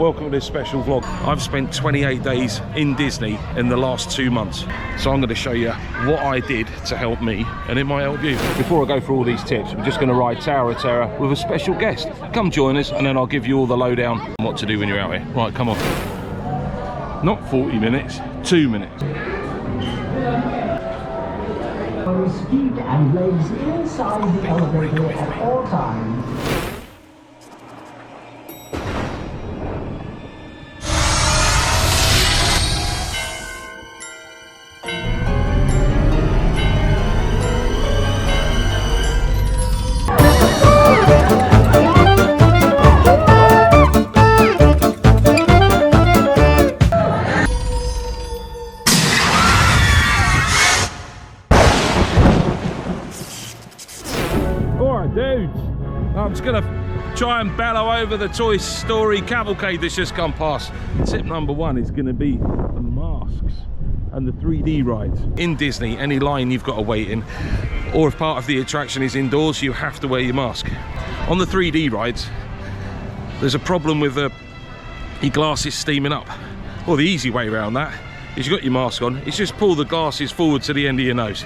welcome to this special vlog. I've spent 28 days in Disney in the last 2 months. So I'm going to show you what I did to help me, and it might help you. Before I go through all these tips, I'm just going to ride Tower of Terror with a special guest. Come join us, and then I'll give you all the lowdown on what to do when you're out here. Right, come on. Not 40 minutes, 2 minutes. Feet and legs inside the elevator at all times. I'm just gonna try and bellow over the Toy Story cavalcade that's just come past. Tip number 1 is gonna be the masks and the 3D rides. In Disney, any line you've got to wait in, or if part of the attraction is indoors, you have to wear your mask. On the 3D rides, there's a problem with your glasses steaming up. Well, the easy way around that is you've got your mask on, it's just pull the glasses forward to the end of your nose.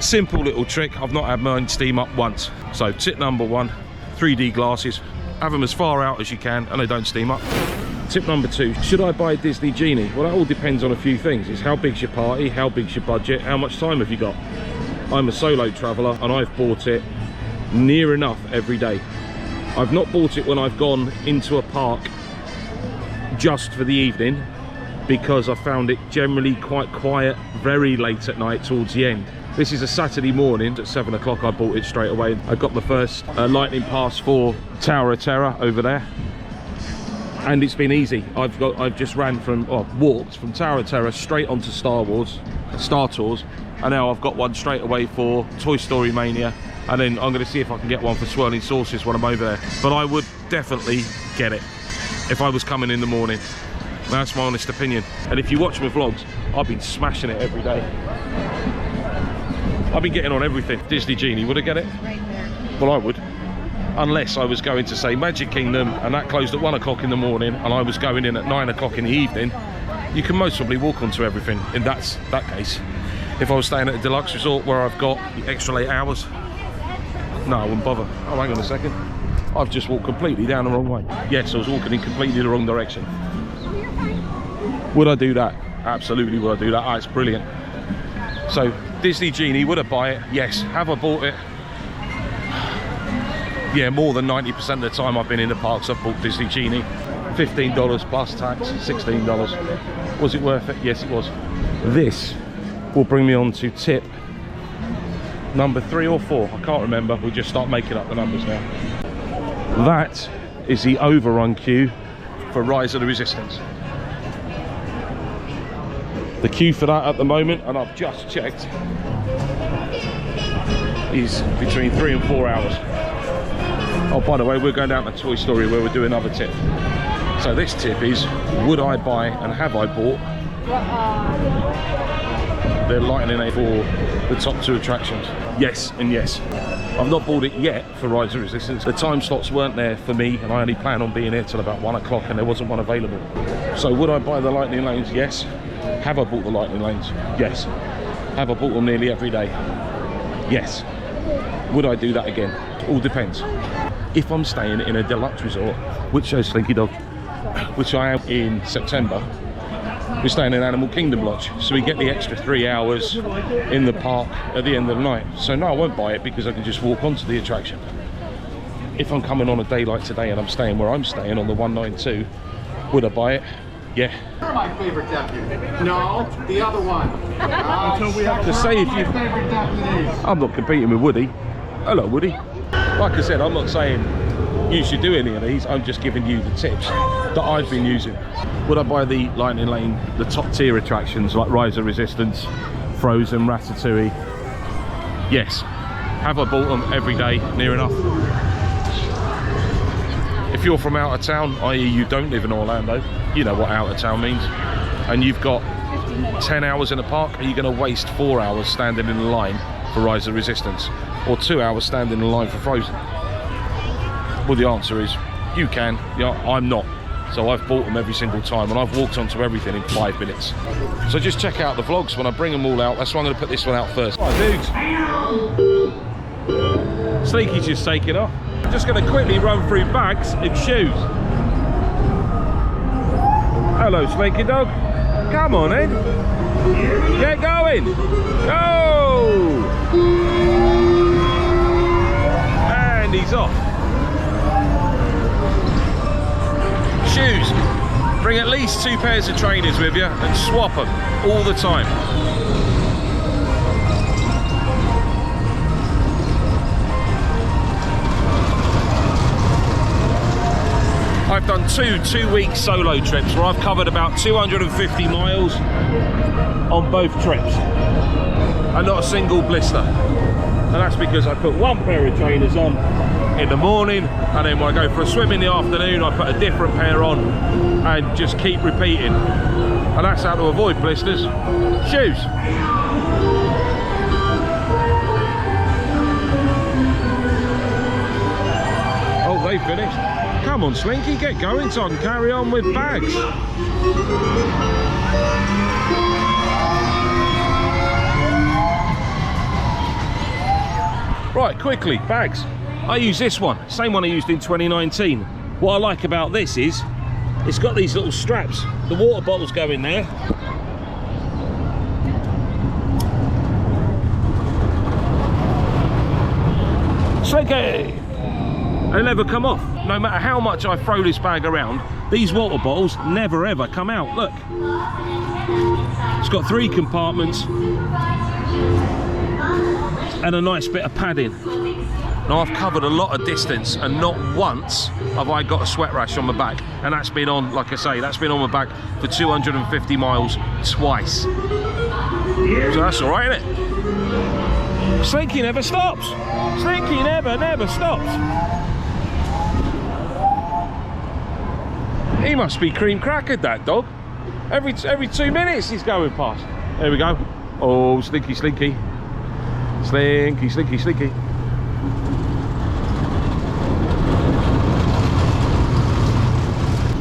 Simple little trick. I've not had mine steam up once. So tip number 1, 3D glasses, have them as far out as you can and they don't steam up. Tip number 2, should I buy a Disney Genie? Well, that all depends on a few things. It's how big's your party, how big's your budget, how much time have you got. I'm a solo traveller and I've bought it near enough every day. I've not bought it when I've gone into a park just for the evening, because I found it generally quite quiet very late at night towards the end. This is a Saturday morning at 7 o'clock. I bought it straight away. I got the first lightning pass for Tower of Terror over there, and it's been easy. I've just walked from Tower of Terror straight onto Star Tours, and now I've got one straight away for Toy Story Mania, and then I'm going to see if I can get one for Swirling Saucers when I'm over there. But I would definitely get it if I was coming in the morning. That's my honest opinion. And if you watch my vlogs, I've been smashing it every day. I've been getting on everything. Disney Genie, would I get it? Right there. Well, I would. Unless I was going to, say, Magic Kingdom, and that closed at 1 o'clock in the morning, and I was going in at 9 o'clock in the evening. You can most probably walk onto everything in that case. If I was staying at a deluxe resort where I've got the extra late hours, no, I wouldn't bother. Oh, hang on a second. I've just walked completely down the wrong way. Yes, I was walking in completely the wrong direction. Would I do that? Absolutely would I do that. Oh, it's brilliant. So, Disney Genie, would I buy it? Yes. Have I bought it? Yeah, more than 90% of the time I've been in the parks, I've bought Disney Genie. $15 plus tax, $16. Was it worth it? Yes, it was. This will bring me on to tip number 3 or 4. I can't remember. We'll just start making up the numbers now. That is the overrun queue for Rise of the Resistance. The queue for that at the moment, and I've just checked, is between 3 and 4 hours. Oh, by the way, we're going down to Toy Story where we're doing another tip. So this tip is, would I buy and have I bought the lightning lane for the top 2 attractions? Yes and yes. I've not bought it yet for Rise of Resistance. The time slots weren't there for me, and I only plan on being here till about 1 o'clock, and there wasn't one available. So would I buy the lightning lanes? Yes. Have I bought the lightning lanes? Yes. Have I bought them nearly every day? Yes. Would I do that again? All depends. If I'm staying in a deluxe resort, which shows Slinky Dog, which I am in September, we're staying in Animal Kingdom Lodge, so we get the extra 3 hours in the park at the end of the night. So no, I won't buy it because I can just walk onto the attraction. If I'm coming on a day like today and I'm staying where I'm staying on the 192, would I buy it? Yeah. You're my favorite deputy. No, the other one. Until we have to say if you... I'm not competing with Woody. Hello, Woody. Like I said, I'm not saying you should do any of these. I'm just giving you the tips that I've been using. Would I buy the lightning lane, the top tier attractions like Rise of Resistance, Frozen, Ratatouille? Yes. Have I bought them every day, near enough? If you're from out of town, i.e. you don't live in Orlando, you know what out of town means, and you've got 10 hours in a park, are you going to waste 4 hours standing in the line for Rise of Resistance, or 2 hours standing in line for Frozen? Well, the answer is you can. Yeah, I'm not. So I've bought them every single time, and I've walked onto everything in 5 minutes. So just check out the vlogs when I bring them all out. That's why I'm going to put this one out first. Right, dudes. Slinky's just taking off. I'm just going to quickly run through bags and shoes. Hello, Slinky dog. Come on, Ed. Get going. Go. And he's off. Shoes. Bring at least 2 pairs of trainers with you and swap them all the time. I've done two-week solo trips where I've covered about 250 miles on both trips and not a single blister. And that's because I put 1 pair of trainers on in the morning, and then when I go for a swim in the afternoon I put a different pair on and just keep repeating. And that's how to avoid blisters. Shoes. Oh, they finished. Come on, Slinky, get going so I can carry on with bags. Right, quickly, bags. I use this one, same one I used in 2019. What I like about this is, it's got these little straps. The water bottles go in there. Slinky! They never come off. No matter how much I throw this bag around, these water bottles never ever come out. Look. It's got 3 compartments and a nice bit of padding. Now I've covered a lot of distance and not once have I got a sweat rash on my back. And that's been on, like I say, that's been on my back for 250 miles twice. So that's all right, isn't it? Slinky never stops. Slinky never stops. He must be cream crackered, that dog. Every 2 minutes he's going past. There we go. Oh, Slinky. Slinky.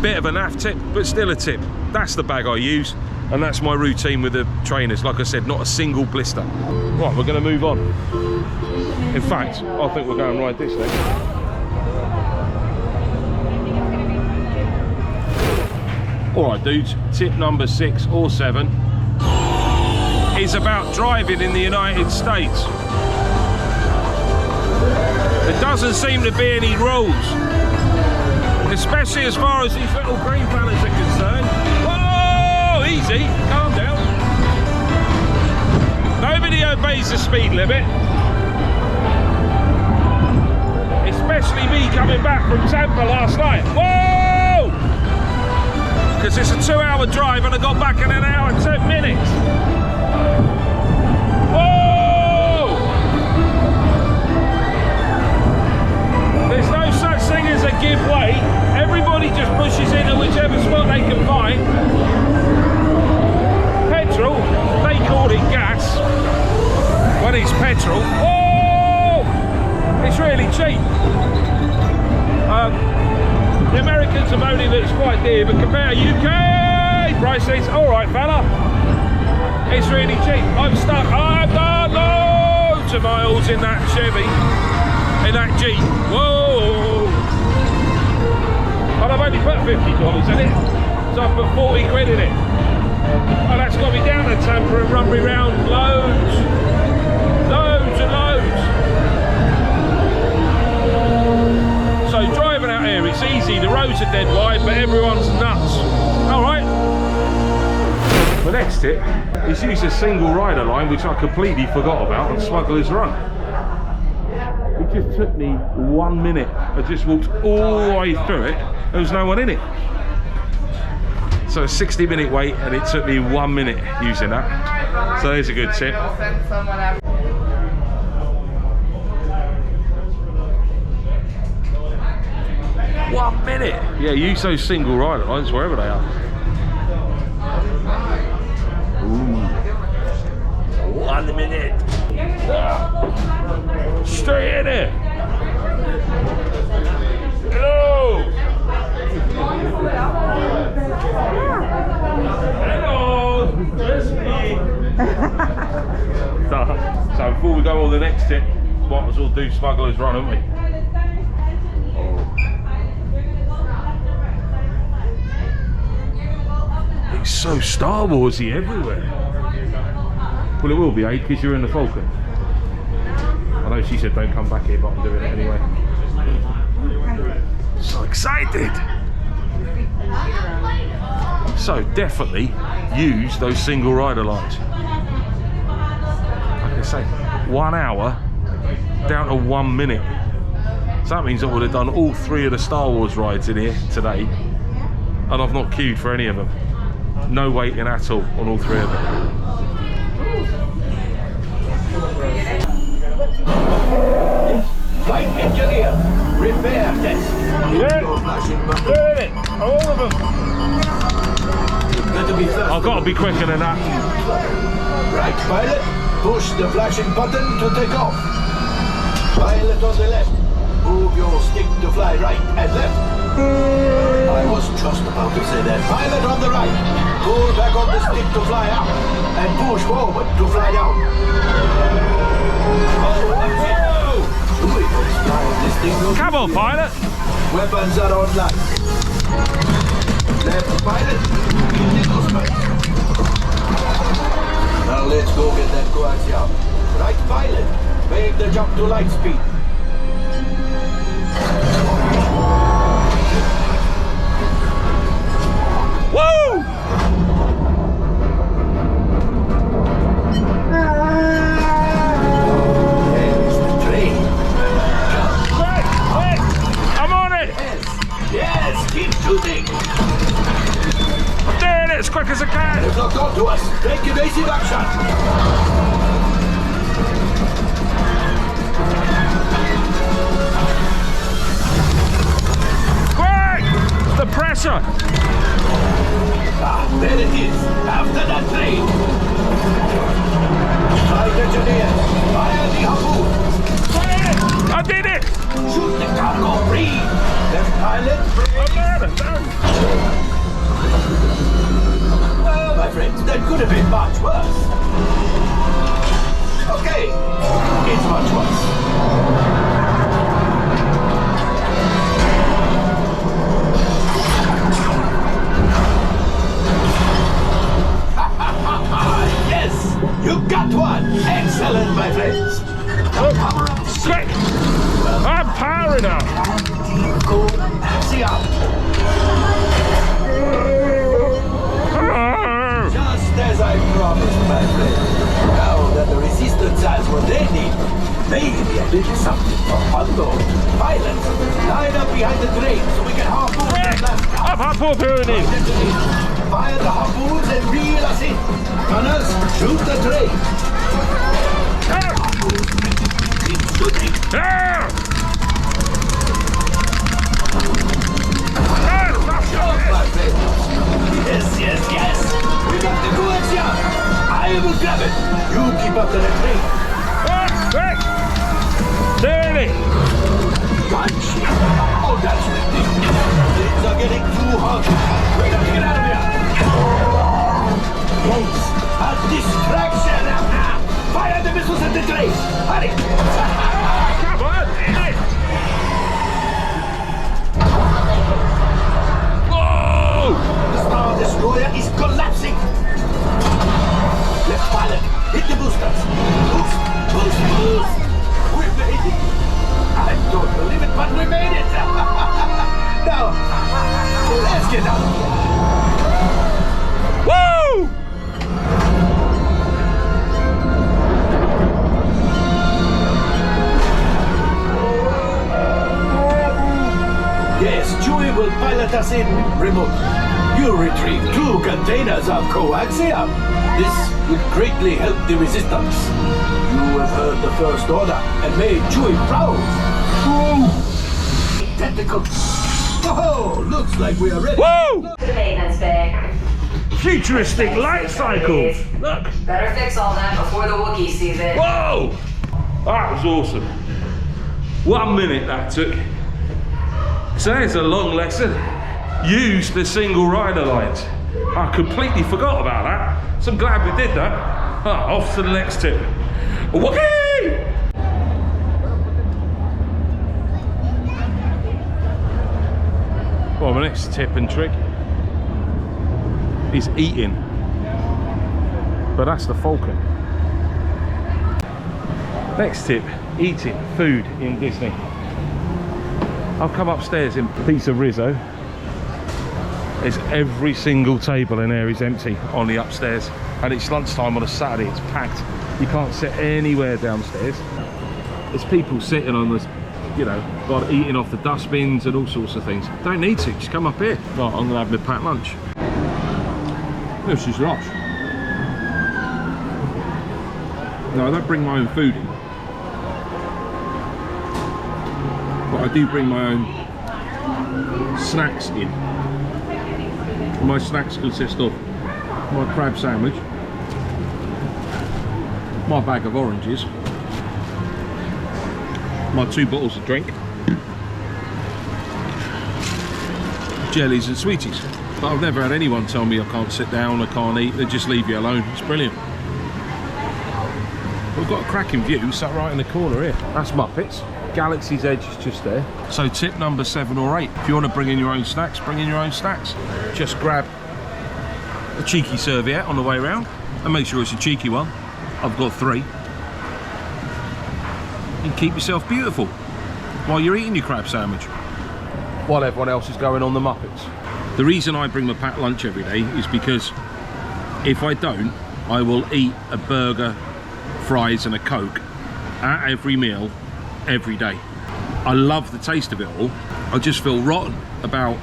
Bit of a naff tip, but still a tip. That's the bag I use, and that's my routine with the trainers. Like I said, not a single blister. Right, we're going to move on. In fact, I think we're going right this way. Alright dudes, tip number 6 or 7 is about driving in the United States. There doesn't seem to be any rules, especially as far as these little green fellas are concerned. Whoa, easy, calm down. Nobody obeys the speed limit, especially me coming back from Tampa last night. Whoa! Because it's a 2-hour drive and I got back in 1 hour and 10 minutes. Whoa! There's no such thing as a give way. Everybody just pushes into whichever spot they can find. Petrol, they call it gas when it's petrol. Whoa! It's really cheap. The Americans have only that's quite dear, but compare UK prices, alright fella, it's really cheap. I've done loads of miles in that Chevy, in that Jeep. Whoa! And I've only put $50 in it, so I've put 40 quid in it. And that's got me down to Tampa and run me round loads and loads. So driving out here, it's easy. The roads are dead wide, but everyone's nuts. All right. The next tip is use a single rider line, which I completely forgot about on Smuggler's Run. It just took me 1 minute. I just walked all the way through it. There was no one in it. So a 60-minute wait, and it took me 1 minute using that. So there's a good tip. 1 minute. Yeah, use those single rider lines wherever they are. Ooh. 1 minute. Straight in it. Go. So before we go on the next tip, might as well do Smuggler's Run, haven't we? It's so Star Warsy everywhere. Well, it will be, Aid, because you're in the Falcon. I know she said don't come back here, but I'm doing it anyway. So excited! So definitely use those single rider lines. Like I say, 1 hour down to 1 minute. So that means I would have done all 3 of the Star Wars rides in here today, and I've not queued for any of them. No waiting at all on all 3 of them. Flight engineer, repair test. Yeah, doing it, all of them. Better be fast. I've got to be quicker than that. Right, pilot, push the flashing button to take off. Pilot on the left, move your stick to fly right and left. I was just about to say that. Pilot on the right, pull back on the stick to fly up and push forward to fly down. Oh, that's it. This thing will Come on, pilot. Weapons are online. Left pilot, now let's go get that coaxium. Right pilot, make the jump to light speed. Woo! There's the train. Quick, quick! I'm on it! Yes, keep shooting. I'm doing it as quick as I can! They've locked onto us. Take evasive action. Quick! The pressure! Ah, there it is. After that train. Flight engineer, fire the harpoon. I did it! Shoot the cargo free. Left pilot, free. I'm done. Well, my friends, that could have been much worse. Okay, it's much worse. Yes, you got one. Excellent, my friends. The power of Quick! I'm powering up! Go axiom. Just as I promised, my friend. Now that the resistance has what they need, maybe a little something for Ponchos. Pilots, line up behind the train so we can harpoon them left. I'm harpooning! Fire the harpoons and reel us in. Gunners, shoot the train. Keep shooting. My friend. Yes, yes, yes. We got the coaxium. I will grab it. You keep up to the train. Quick! Doing it! Punch! Oh, that's ridiculous. Things are getting too hot. We got to get out of here. Yes, a distraction. Fire the missiles at the train. Hurry. Come on! Hit it! Whoa! The Star Destroyer is collapsing. Left pilot, hit the boosters. Boost, boost, boost. We made it. I don't believe it, but we made it. Now, let's get out of here. Woo! Yes, Chewie will pilot us in remote. You retrieve 2 containers of coaxium. This will greatly help the resistance. You have heard the First Order and made Chewie proud. Ooh. Tentacles. Oh, looks like we are ready. Woo! The maintenance bay. Futuristic light cycle! Look! Better fix all that before the Wookiee sees it. Whoa! That was awesome. 1 minute that took. So there's a long lesson. Use the single rider lines. I completely forgot about that. So I'm glad we did that. Off to the next tip. Whoopee! Well, my next tip and trick is eating. But that's the falcon. Next tip, eating food in Disney. I've come upstairs in Pizza Rizzo. There's every single table in there is empty on the upstairs. And it's lunchtime on a Saturday, it's packed. You can't sit anywhere downstairs. There's people sitting on this, you know, eating off the dustbins and all sorts of things. Don't need to, just come up here. Right, I'm gonna have my packed lunch. This is lush. No, I don't bring my own food in. But I do bring my own snacks in. My snacks consist of my crab sandwich, my bag of oranges, my 2 bottles of drink, jellies and sweeties. But I've never had anyone tell me I can't sit down, I can't eat, they just leave you alone. It's brilliant. We've got a cracking view sat right in the corner here. That's Muppets. Galaxy's Edge is just there. So tip number 7 or 8, if you want to bring in your own snacks, bring in your own snacks. Just grab a cheeky serviette on the way around and make sure it's a cheeky one. I've got 3. And keep yourself beautiful while you're eating your crab sandwich, while everyone else is going on the Muppets. The reason I bring my packed lunch every day is because if I don't, I will eat a burger, fries and a Coke at every meal every day. I love the taste of it all. I just feel rotten about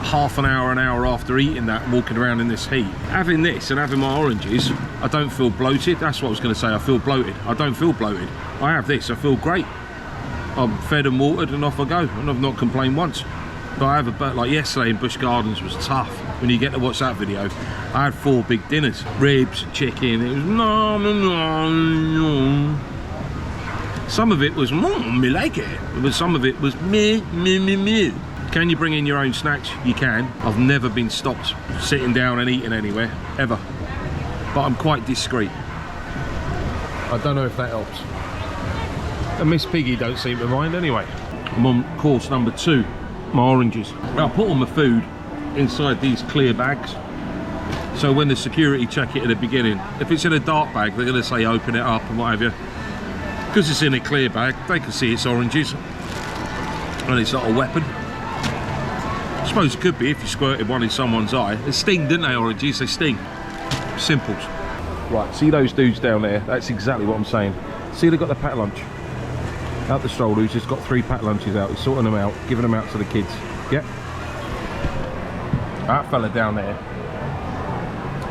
half an hour after eating that and walking around in this heat. Having this and having my oranges, I don't feel bloated. That's what I was going to say. I feel bloated. I don't feel bloated. I have this, I feel great. I'm fed and watered and off I go, and I've not complained once. But I have a bit, like yesterday in Busch Gardens was tough. When you get to watch that video, I had 4 big dinners. Ribs, chicken, it was no. Some of it was me like it, but some of it was me. Can you bring in your own snacks? You can. I've never been stopped sitting down and eating anywhere, ever. But I'm quite discreet. I don't know if that helps. And Miss Piggy don't seem to mind anyway. I'm on course number 2, my oranges. I'll put all my food inside these clear bags. So when the security check it at the beginning, if it's in a dark bag, they're gonna say open it up and what have you. Because it's in a clear bag, they can see it's oranges. And it's not a weapon. I suppose it could be if you squirted one in someone's eye. They sting, didn't they, oranges? They sting. Simples. Right, see those dudes down there? That's exactly what I'm saying. See, they've got the packed lunch. Out the stroller, who's just got 3 packed lunches out. He's sorting them out, giving them out to the kids. Yep. That fella down there,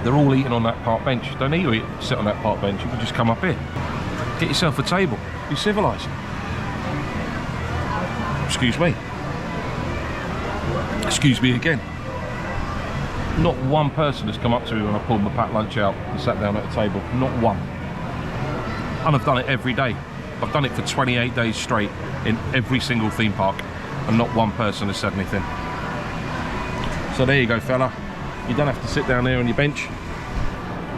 they're all eating on that park bench. Don't need to sit on that park bench. You can just come up here. Get yourself a table. Be civilised. Excuse me. Excuse me again. Not one person has come up to me when I pulled my packed lunch out and sat down at a table. Not one. And I've done it every day. I've done it for 28 days straight in every single theme park, and not one person has said anything. So there you go, fella. You don't have to sit down there on your bench.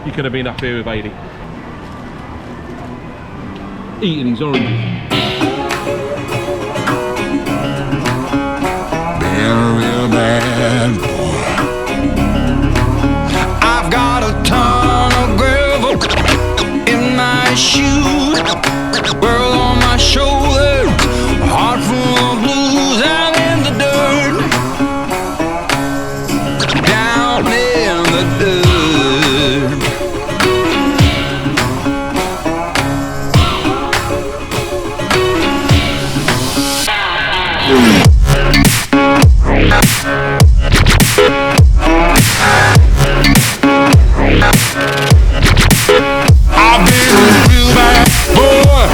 You could have been up here with 80. Eating these oranges. Real bad boy. I've got a ton of gravel in my shoes, world on my shoulder, heart full of blues. I'm in the dirt, down in the dirt. I've been a real bad boy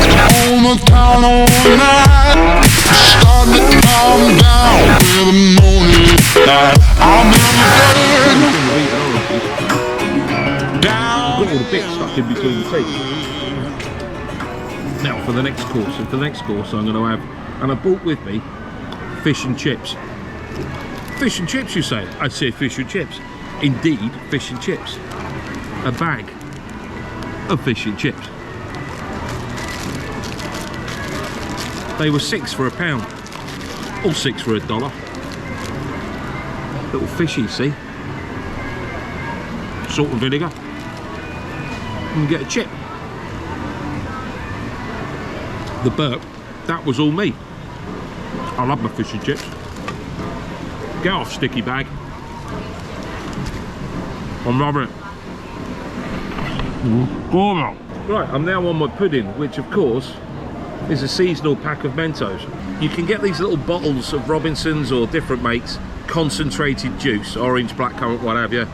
on the town all night. Starting to calm down with the morning light. I'm in the dirt, down. Got all the bits stuck in between the teeth. Now for the next course, and for the next course I'm going to have, and I brought with me fish and chips. Fish and chips, you say? I say fish and chips. Indeed, fish and chips. A bag of fish and chips. They were 6 for £1, or 6 for $1. Little fishy, see? Salt and vinegar. And get a chip. The burp, that was all me. I love my fish and chips. Get off, sticky bag. I'm loving it. Right, I'm now on my pudding, which of course is a seasonal pack of Mentos. You can get these little bottles of Robinsons or different makes, concentrated juice, orange, blackcurrant, what have you,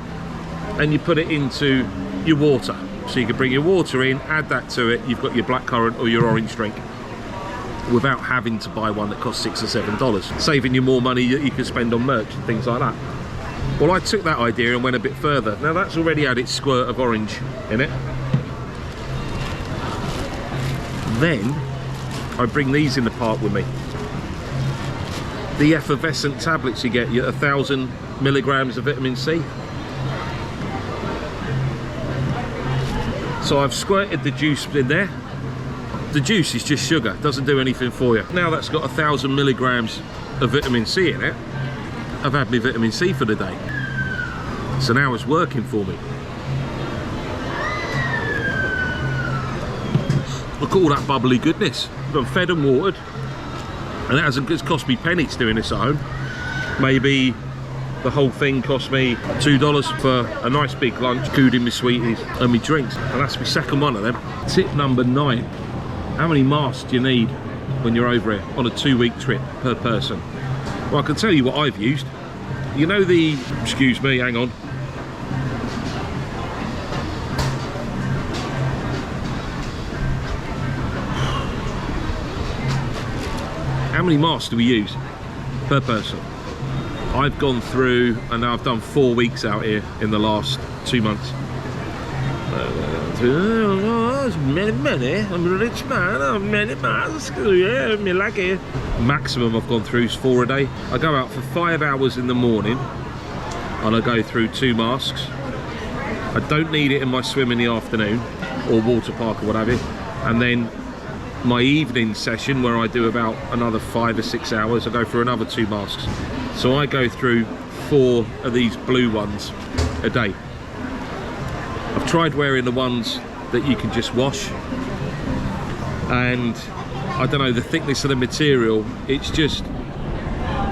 and you put it into your water. So you can bring your water in, add that to it, you've got your blackcurrant or your orange drink, without having to buy one that costs $6 or $7, saving you more money that you can spend on merch and things like that. Well, I took that idea and went a bit further. Now that's already had its squirt of orange in it. Then I bring these in the park with me. The Effervescent Tablets you get 1,000 milligrams of vitamin C. So I've squirted the juice in there. The juice is just sugar, doesn't do anything for you. Now that's got 1,000 milligrams of vitamin C in it, I've had my vitamin C for the day. So now it's working for me. Look at all that bubbly goodness. I'm fed and watered, and it hasn't cost me pennies doing this at home. Maybe the whole thing cost me $2 for a nice big lunch, including my sweeties and my drinks. And that's my second one of them. Tip number 9. How many masks do you need when you're over here on a 2-week trip per person? Well, I can tell you what I've used. You know the, excuse me, hang on. How many masks do we use per person? I've gone through, and now I've done 4 weeks out here in the last 2 months. Many, I'm a rich man, I have many masks, yeah, me like it. Maximum I've gone through is 4 a day. I go out for 5 hours in the morning and I go through 2 masks. I don't need it in my swim in the afternoon or water park or whatever. And then my evening session where I do about another 5 or 6 hours, I go through another 2 masks. So I go through 4 of these blue ones a day. I've tried wearing the ones that you can just wash, and I don't know, the thickness of the material, it's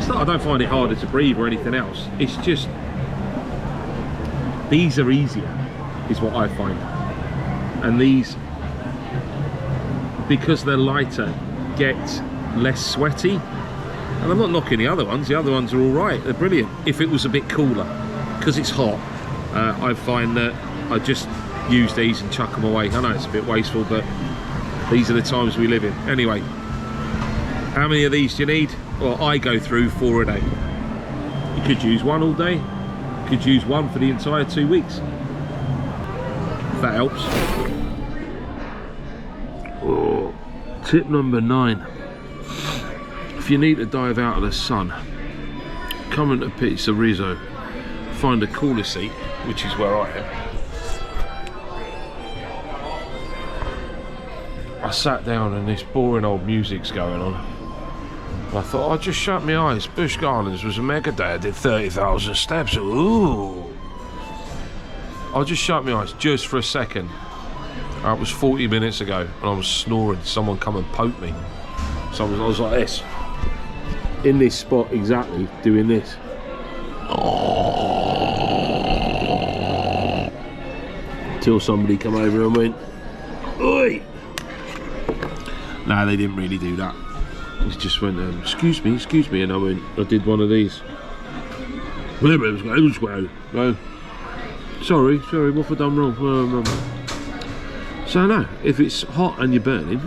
not, I don't find it harder to breathe or anything else. It's just, these are easier, is what I find. And these, because they're lighter, get less sweaty. And I'm not knocking the other ones are all right, they're brilliant. If it was a bit cooler, because it's hot, I find that I just use these and chuck them away. I know it's a bit wasteful, but these are the times we live in. Anyway, how many of these do you need? Well, I go through 4 a day. You could use 1 all day, you could use 1 for the entire 2 weeks, if that helps. Oh, tip number 9. If you need to dive out of the sun, come into Pizza Rizzo, find a cooler seat, which is where I am. I sat down and this boring old music's going on. And I thought, I'll just shut my eyes. Busch Gardens was a mega day. I did 30,000 steps. Ooh. I'll just shut my eyes just for a second. That was 40 minutes ago and I was snoring. Someone come and poke me. So I was like this. In this spot exactly, doing this. Till somebody come over and went, oi! No, they didn't really do that. It just went, excuse me, and I went, I did one of these. No. Sorry, what have I done wrong? So no, if it's hot and you're burning,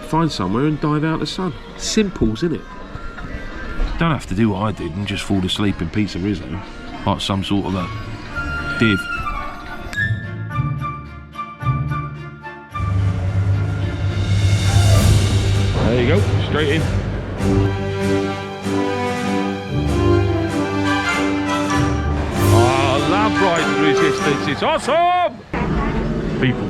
find somewhere and dive out the sun. Simple, isn't it? Don't have to do what I did and just fall asleep in Pizza Rizzo like some sort of a div. There you go, straight in. Oh, I love Rise and Resistance, it's awesome! People,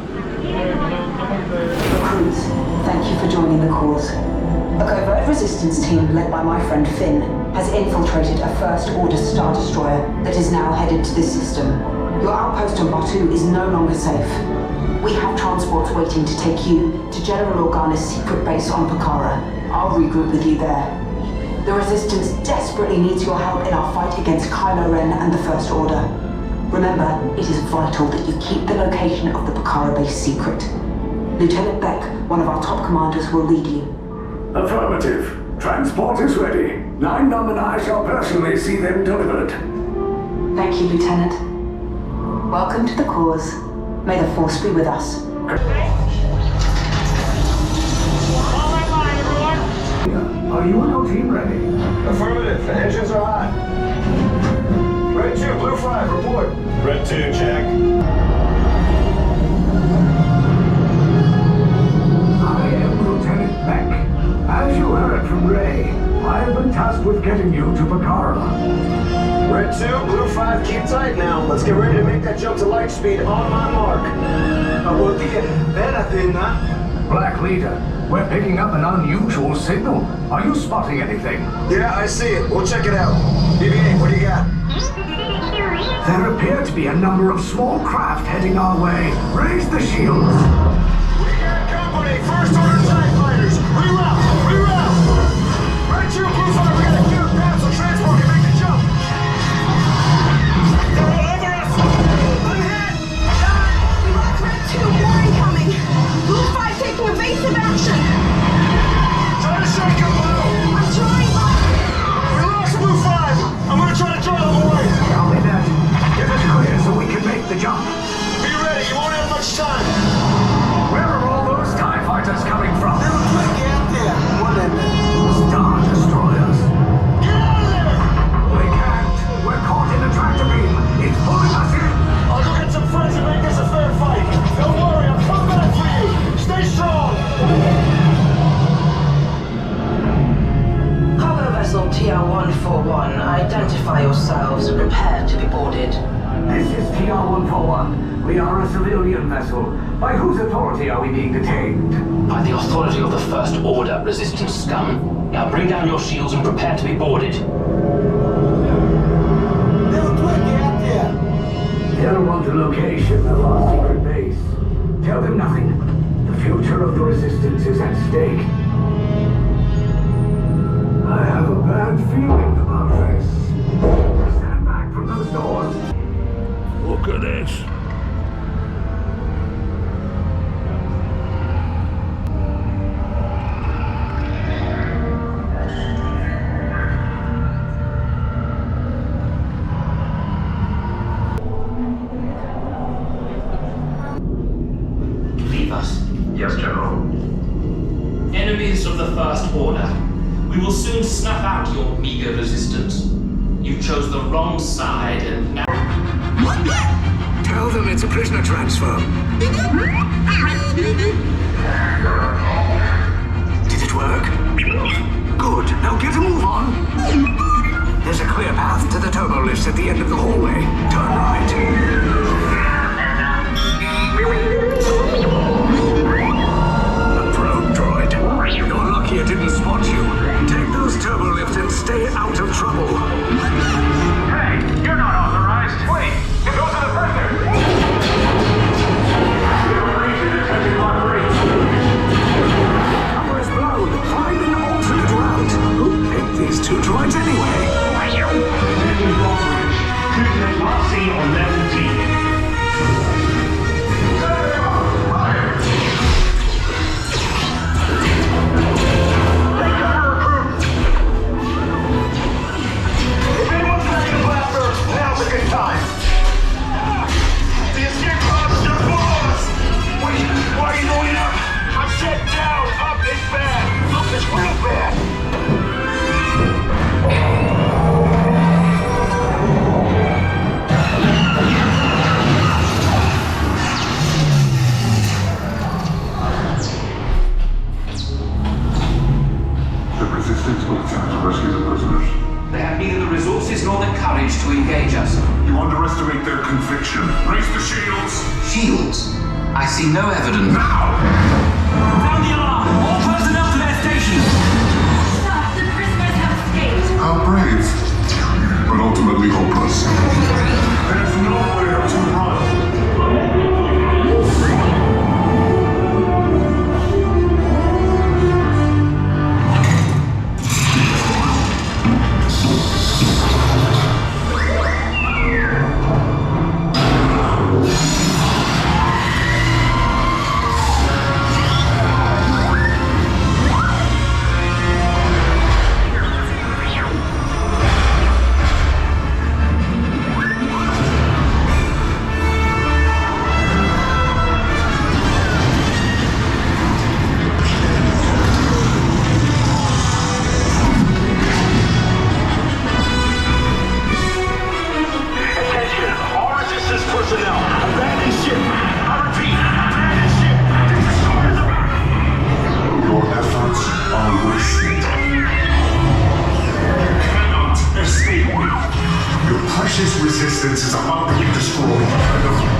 for joining the cause. A covert resistance team led by my friend Finn has infiltrated a First Order Star Destroyer that is now headed to this system. Your outpost on Batu is no longer safe. We have transports waiting to take you to General Organa's secret base on Pokhara. I'll regroup with you there. The Resistance desperately needs your help in our fight against Kylo Ren and the First Order. Remember, it is vital that you keep the location of the Pokhara base secret. Lieutenant Beck, one of our top commanders, will lead you. Affirmative. Transport is ready. 9-Num and I shall personally see them delivered. Thank you, Lieutenant. Welcome to the cause. May the Force be with us. Are you and your team ready? Affirmative. The engines are hot. Red 2, Blue 5, report. Red 2, check. I am Lieutenant Beck. As you heard from Ray, I have been tasked with getting you to Pokhara. Red 2, Blue 5, keep tight now. Let's get ready to make that jump to light speed on my mark. Black Leader, we're picking up an unusual signal. Are you spotting anything? Yeah, I see it. We'll check it out. BB-8, what do you got? There appear to be a number of small craft heading our way. Raise the shields. We got company. First Order TIE fighters. Reroute. Reroute. Red 2, Blue 5, we got a cute path so transport can make the jump. They're all over us. I'm hit. We lost Red 2. More incoming. Blue 5 taking evasive action. Try to shake him low. I'm trying, but... We lost Blue 5. I'm gonna try to draw them away. Copy that. Get us clear so we can make the jump. Be ready. You won't have much time. Where are all those TIE fighters coming from? Get out there. One in there. Star Destroyers. Get out of there. We can't. We're caught in a tractor beam. It's pulling us in. I'll go get some friends and make this a fair fight. Don't worry, I'll come back for you. Stay strong. Cargo vessel TR-141, identify yourselves and prepare to be boarded. This is TR-141. We are a civilian vessel. By whose authority are we being detained? By the authority of the First Order, Resistance scum. Now bring down your shields and prepare to be boarded. They'll want the location of our secret base. Tell them nothing. The future of the Resistance is at stake. I have a bad feeling about this. Stand back from those doors. Look at this. Leave us. Yes, General. Enemies of the First Order. We will soon snuff out your meager resistance. You chose the wrong side and now... Tell them it's a prisoner transfer. Did it work? Good. Now get a move on. There's a clear path to the turbo lifts at the end of the hallway. Turn right. A probe droid. You're lucky it didn't spot you. Take those turbo lifts and stay out of trouble. Hey, you're not authorized. Wait, those are the prisoners. Cover is blown. Find an alternate route. Who picked these two droids anyway? Moxie on level T. If anyone's back in the blaster, now's a good time. The escape pods are below us. Wait, why are you going up? I'm set down. Up is bad. Up is real bad. The Resistance will attempt to rescue the prisoners. They have neither the resources nor the courage to engage us. You underestimate their conviction. Raise the shields! Shields? I see no evidence. Now! Sound the alarm! All personnel resistance is about to be destroyed by the...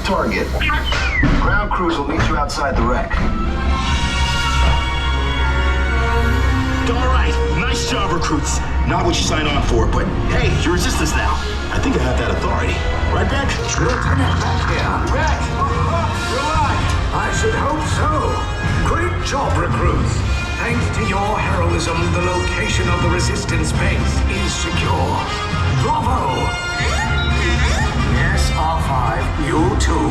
Target. Ground crews will meet you outside the wreck. All right, nice job, recruits. Not what you signed on for, but hey, you're resistance now. I think I have that authority. Right, Beck? Lieutenant Beck here. Beck! Relax! I should hope so. Great job, recruits. Thanks to your heroism, the location of the resistance base is secure. Bravo! Yes, R5, you too.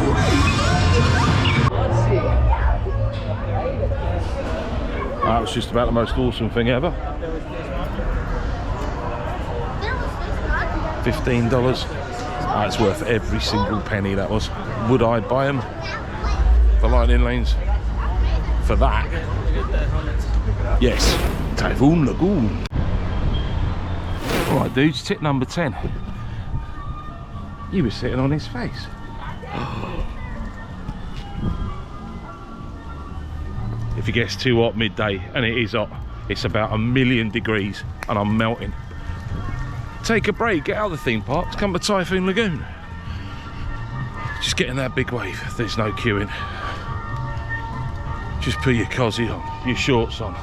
Let's see. That was just about the most awesome thing ever. $15. That's worth every single penny that was. Would I buy them? The lightning lanes? For that? Yes. Typhoon Lagoon. Alright dudes, tip number 10. You were sitting on his face. If it gets too hot midday, and it is hot, it's about 1,000,000 degrees and I'm melting. Take a break, get out of the theme parks, come to Typhoon Lagoon. Just get in that big wave, there's no queuing. Just put your cosy on, your shorts on,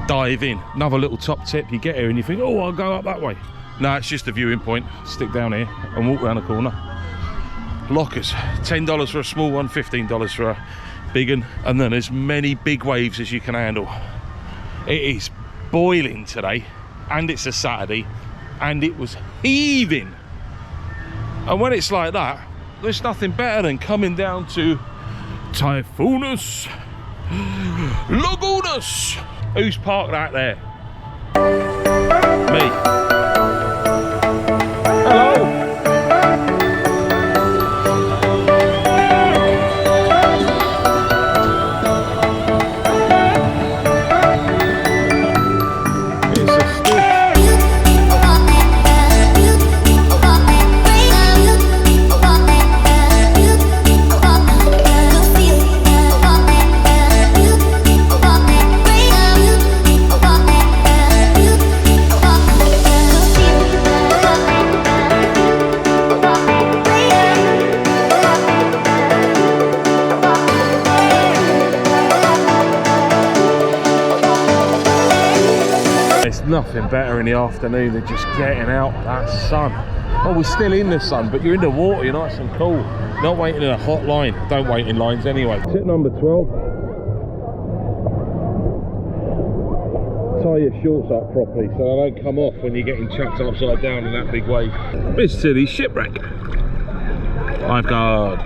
dive in. Another little top tip, you get here and you think, oh, I'll go up that way. No, it's just a viewing point. Stick down here and walk around the corner. Lockers, $10 for a small one, $15 for a big one, and then as many big waves as you can handle. It is boiling today, and it's a Saturday, and it was heaving. And when it's like that, there's nothing better than coming down to Typhoonus Lagoonus. Who's parked out there? Me. Nothing better in the afternoon than just getting out that sun. Oh, we're still in the sun, but you're in the water, you're nice and cool. Not waiting in a hot line. Don't wait in lines anyway. Tip number 12. Tie your shorts up properly so they don't come off when you're getting chucked upside down in that big wave. It's to the shipwreck. Lifeguard.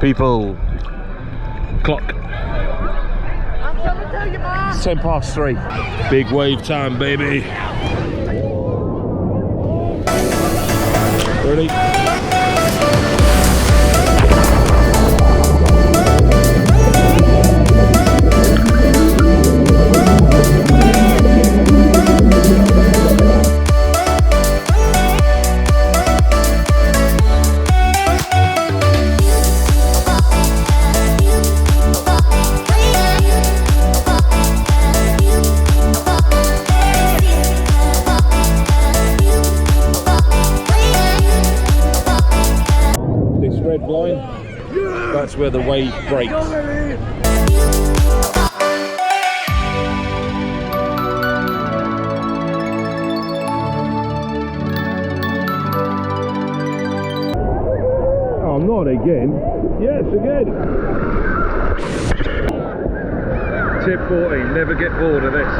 People. Clock. It's 3:10. Big wave time, baby. Ready? That's where the wave breaks. Oh, not again. Yes, again. Tip 14, never get bored of this.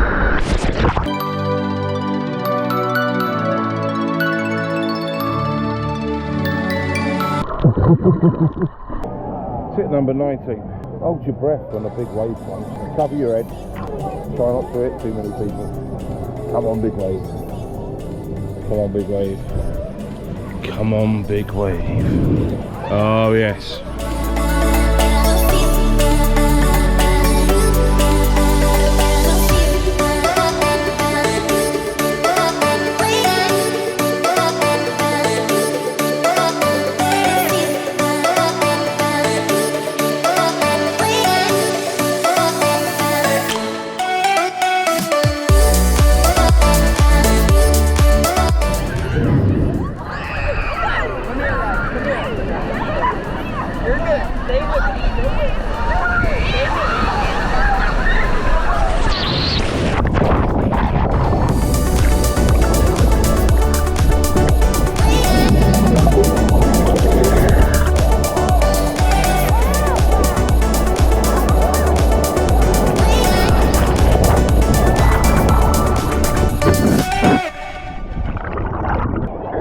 Tip number 19. Hold your breath when a big wave comes. Cover your head. Try not to hit too many people. Come on, big wave. Come on, big wave. Come on, big wave. Oh, yes.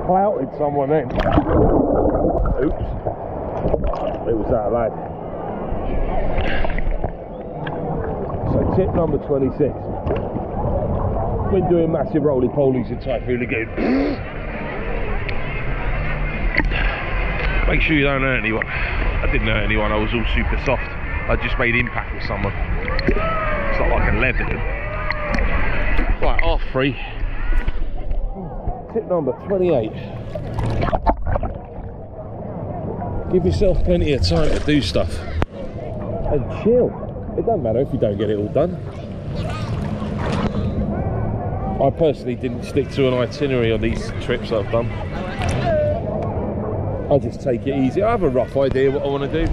Clouted someone in. Oops. It was that lad. So tip number 26. When doing massive roly-polies in Typhoon Lagoon, make sure you don't hurt anyone. I didn't hurt anyone, I was all super soft. I just made impact with someone. It's not like a leather. Right, half free. Tip number 28. Give yourself plenty of time to do stuff. And chill. It doesn't matter if you don't get it all done. I personally didn't stick to an itinerary on these trips I've done. I just take it easy. I have a rough idea what I want to do.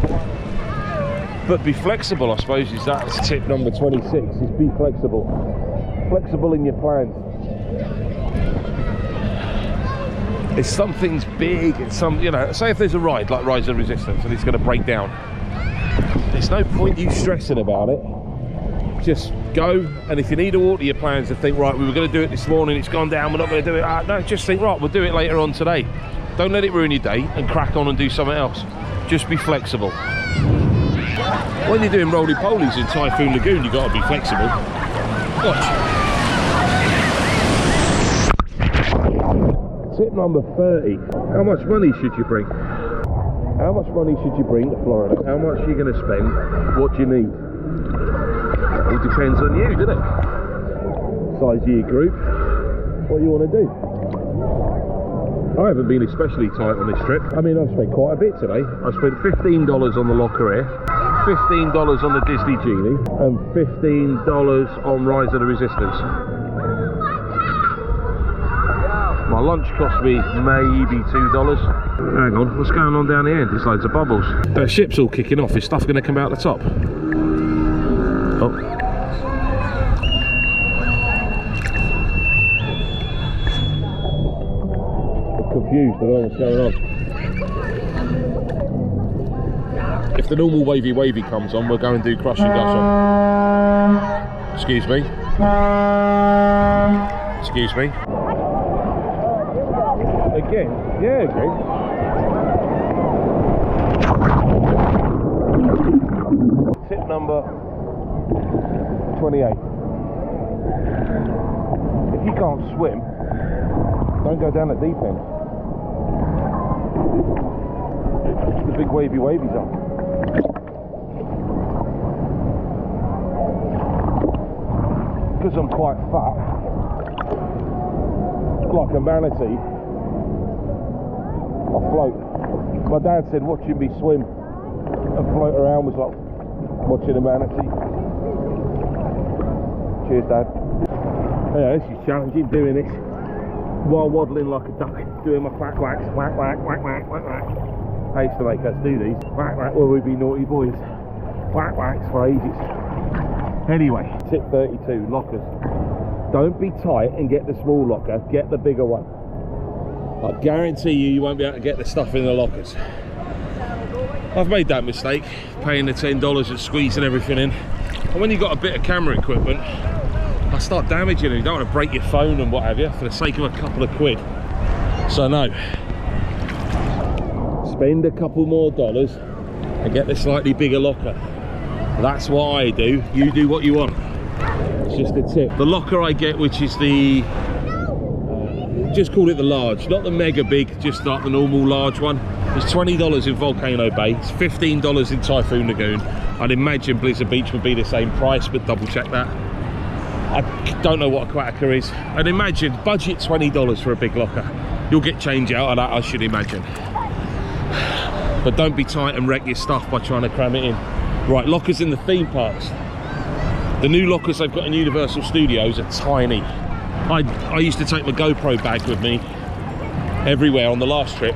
But be flexible, I suppose, that's tip number 26, is be flexible. Flexible in your plans. If something's big, it's some, you know, say if there's a ride like Rise of Resistance and it's going to break down, there's no point you stressing about it. Just go, and if you need to alter your plans and think, right, we were going to do it this morning, it's gone down, we're not going to do it. No, just think, right, we'll do it later on today. Don't let it ruin your day and crack on and do something else. Just be flexible. When you're doing roly-polies in Typhoon Lagoon, you've got to be flexible. Watch. Tip number 30. How much money should you bring? How much money should you bring to Florida? How much are you going to spend? What do you need? It all depends on you, doesn't it? Size of your group. What you want to do. I haven't been especially tight on this trip. I mean, I've spent quite a bit today. I spent $15 on the locker here, $15 on the Disney Genie, and $15 on Rise of the Resistance. My lunch cost me maybe $2. Hang on, what's going on down here? There's loads of bubbles. The ship's all kicking off. Is stuff going to come out the top? Oh. I'm confused. I don't know what's going on. If the normal wavy comes on, we'll go and do Crush and Gush on. Excuse me. Excuse me. Again, yeah, again. Tip number 28. If you can't swim, don't go down the deep end. The big wavies up. Because I'm quite fat, like a manatee, I float. My dad said watching me swim and float around was like watching a manatee. Cheers, Dad. Yeah, this is challenging doing this while waddling like a duck, doing my quack quacks, whack whack, whack whack, whack whack. I used to make us do these. Whack whack, well, we'd be naughty boys. Whack whacks for ages. Anyway, tip 32, lockers. Don't be tight and get the small locker, get the bigger one. I guarantee you won't be able to get the stuff in the lockers. I've made that mistake, paying the $10 and squeezing everything in. And when you've got a bit of camera equipment, I start damaging it. You don't want to break your phone and what have you for the sake of a couple of quid. So no. spend a couple more dollars and get the slightly bigger locker. That's what I do. You do what you want. It's just a tip. The locker I get, which is the just call it the large, not the mega big, just like the normal large one. It's $20 in Volcano Bay, it's $15 in Typhoon Lagoon. I'd imagine Blizzard Beach would be the same price, but double check that. I don't know what Aquatica is. I'd imagine budget $20 for a big locker. You'll get change out of that, I should imagine. But don't be tight and wreck your stuff by trying to cram it in. Right, lockers in the theme parks. The new lockers they've got in Universal Studios are tiny. I used to take my GoPro bag with me everywhere on the last trip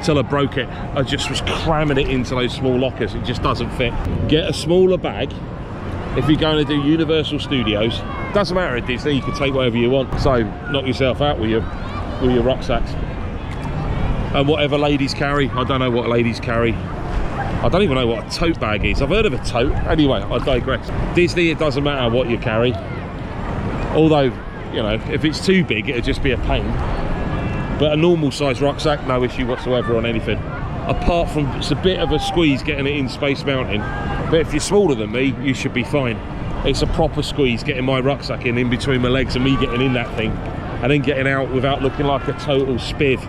till I broke it. I just was cramming it into those small lockers. It just doesn't fit. Get a smaller bag if you're going to do Universal Studios. Doesn't matter at Disney, you can take whatever you want. So knock yourself out with your rucksacks. And whatever ladies carry, I don't know what ladies carry. I don't even know what a tote bag is. I've heard of a tote. Anyway, I digress. Disney, it doesn't matter what you carry. Although, you know, if it's too big, it'll just be a pain. But a normal size rucksack, no issue whatsoever on anything. Apart from it's a bit of a squeeze getting it in Space Mountain. But if you're smaller than me, you should be fine. It's a proper squeeze getting my rucksack in between my legs and me getting in that thing. And then getting out without looking like a total spiv.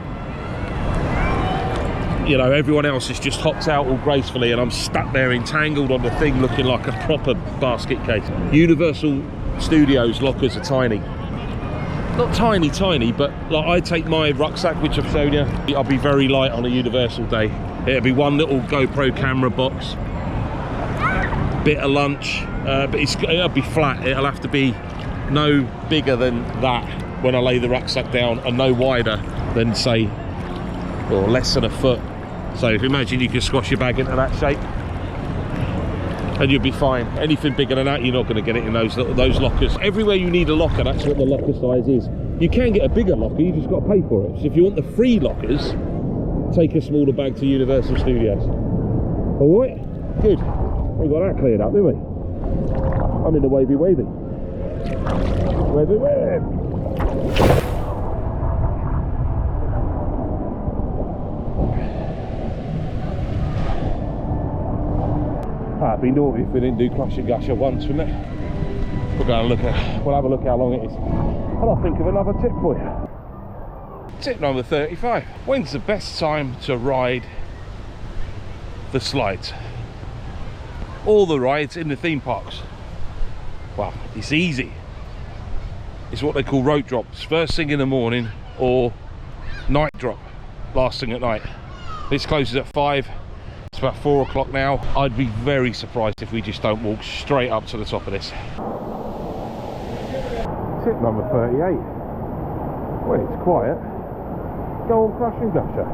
You know, everyone else has just hopped out all gracefully and I'm stuck there entangled on the thing looking like a proper basket case. Universal Studios lockers are tiny. Not tiny, but like I take my rucksack, which I've shown you, I'll be very light on a Universal day. It'll be one little GoPro camera box, bit of lunch, but it'll be flat. It'll have to be no bigger than that when I lay the rucksack down and no wider than, say, or less than a foot. So if you imagine you can squash your bag into that shape and you'll be fine. Anything bigger than that, you're not going to get it in those lockers. Everywhere you need a locker, that's what the locker size is. You can get a bigger locker, you just got to pay for it. So if you want the free lockers, take a smaller bag to Universal Studios. All right, good. We got that cleared up, didn't we? I'm in the wavy. Wavy. That'd be naughty if we didn't do Crush and Gush at once, wouldn't it? We'll have a look how long it is. And I'll think of another tip for you. Tip number 35. When's the best time to ride the slides? All the rides in the theme parks. Well, it's easy. It's what they call rope drops. First thing in the morning or night drop, last thing at night. This closes at 5. It's about 4 o'clock now. I'd be very surprised if we just don't walk straight up to the top of this. Tip number 38. When it's quiet, go on Crush and Gusher.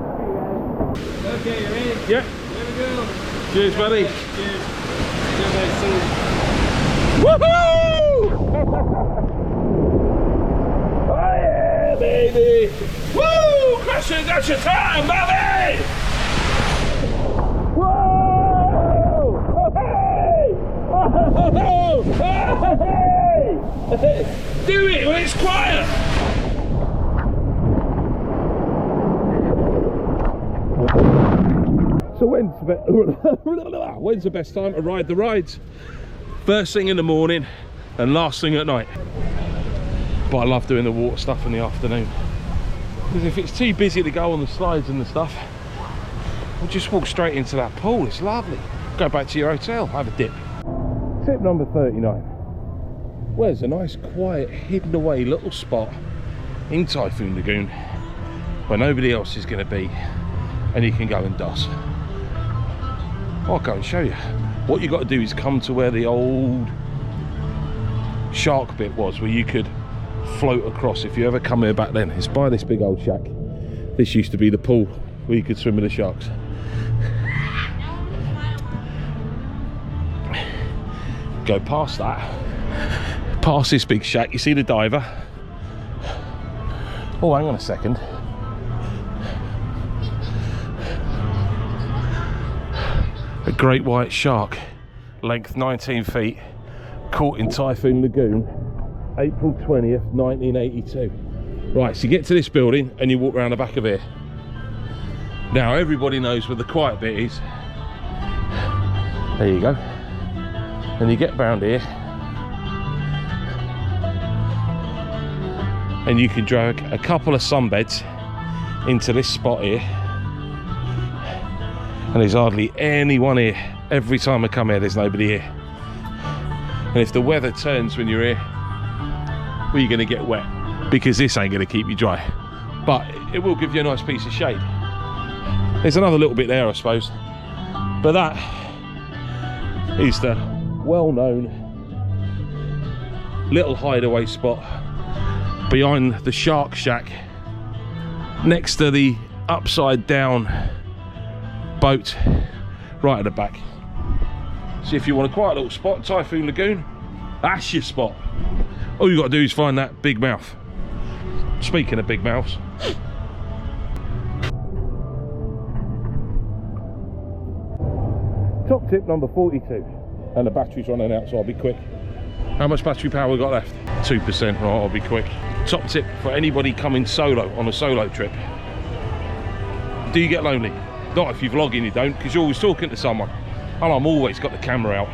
Okay, you ready? Yeah. Here we go. Cheers, buddy. Cheers. Everybody see. Woohoo! Oh yeah, baby! Woo! Crush and Gusher time, baby! Do it when it's quiet. So when's the best time to ride the rides? First thing in the morning and last thing at night. But I love doing the water stuff in the afternoon, because if it's too busy to go on the slides and the stuff, we'll just walk straight into that pool. It's lovely. Go back to your hotel, have a dip. Tip number 39. Where's a nice quiet hidden away little spot in Typhoon Lagoon where nobody else is going to be and you can go and doss. I'll go and show you. What you got to do is come to where the old shark bit was, where you could float across if you ever come here back then. It's by this big old shack. This used to be the pool where you could swim with the sharks. Go past that, past this big shack, you see the diver. Oh, hang on a second. A great white shark, length 19 feet, caught in Typhoon Lagoon, April 20th, 1982. Right, so you get to this building and you walk around the back of here. Now everybody knows where the quiet bit is. There you go. And you get round here and you can drag a couple of sunbeds into this spot here, and there's hardly anyone here. Every time I come here there's nobody here, and if the weather turns when you're here, well, you're going to get wet, because this ain't going to keep you dry, but it will give you a nice piece of shade. There's another little bit there I suppose, but that is the well-known little hideaway spot behind the Shark Shack, next to the upside down boat right at the back. So if you want a quiet little spot, Typhoon Lagoon, that's your spot. All you got to do is find that big mouth. Speaking of big mouths, top tip number 42, and the battery's running out, so I'll be quick. How much battery power we got left? 2%. Right, I'll be quick. Top tip for anybody coming solo on a solo trip: do you get lonely? Not if you're vlogging, you don't, because you're always talking to someone. And I'm always got the camera out.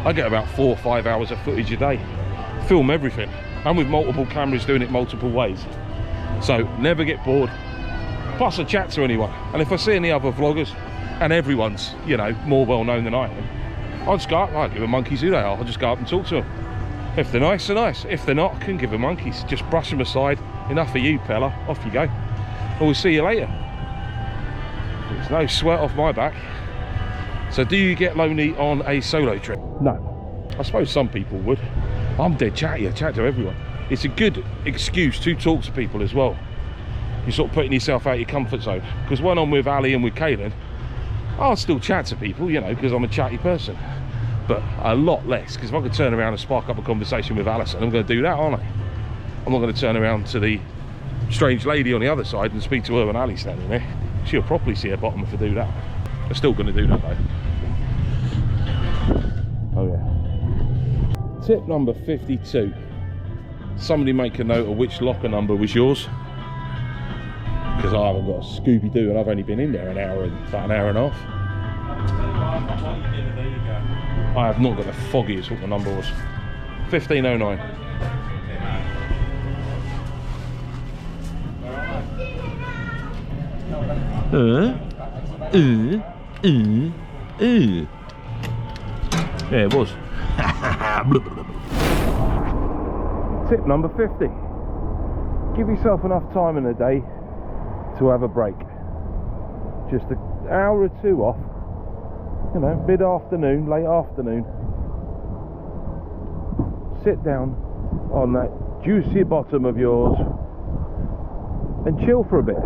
I get about 4 or 5 hours of footage a day. Film everything. I'm with multiple cameras doing it multiple ways. So never get bored. Plus I chat to anyone. And if I see any other vloggers, and everyone's, you know, more well known than I am, I'll just go up, I give a monkeys who they are. I'll just go up and talk to them. If they're nice, they're nice. If they're not, I couldn't give a monkeys. Just brush them aside. Enough of you, fella. Off you go. And we'll see you later. There's no sweat off my back. So do you get lonely on a solo trip? No. I suppose some people would. I'm dead chatty. I chat to everyone. It's a good excuse to talk to people as well. You're sort of putting yourself out of your comfort zone. Because when I'm with Ali and with Kaylin, I'll still chat to people, you know, because I'm a chatty person. But a lot less, because if I could turn around and spark up a conversation with Alison, I'm going to do that, aren't I? I'm not going to turn around to the strange lady on the other side and speak to her when Ali's standing there. She'll probably see her bottom if I do that. I'm still going to do that though. Oh yeah. Tip number 52. Somebody make a note of which locker number was yours, because I haven't got a Scooby-Doo and I've only been in there about an hour and a half. I have not got the foggiest what the number was. 1509. Yeah, it was. Tip number 50. Give yourself enough time in the day to have a break. Just an hour or two off, you know, mid-afternoon, late afternoon. Sit down on that juicy bottom of yours and chill for a bit.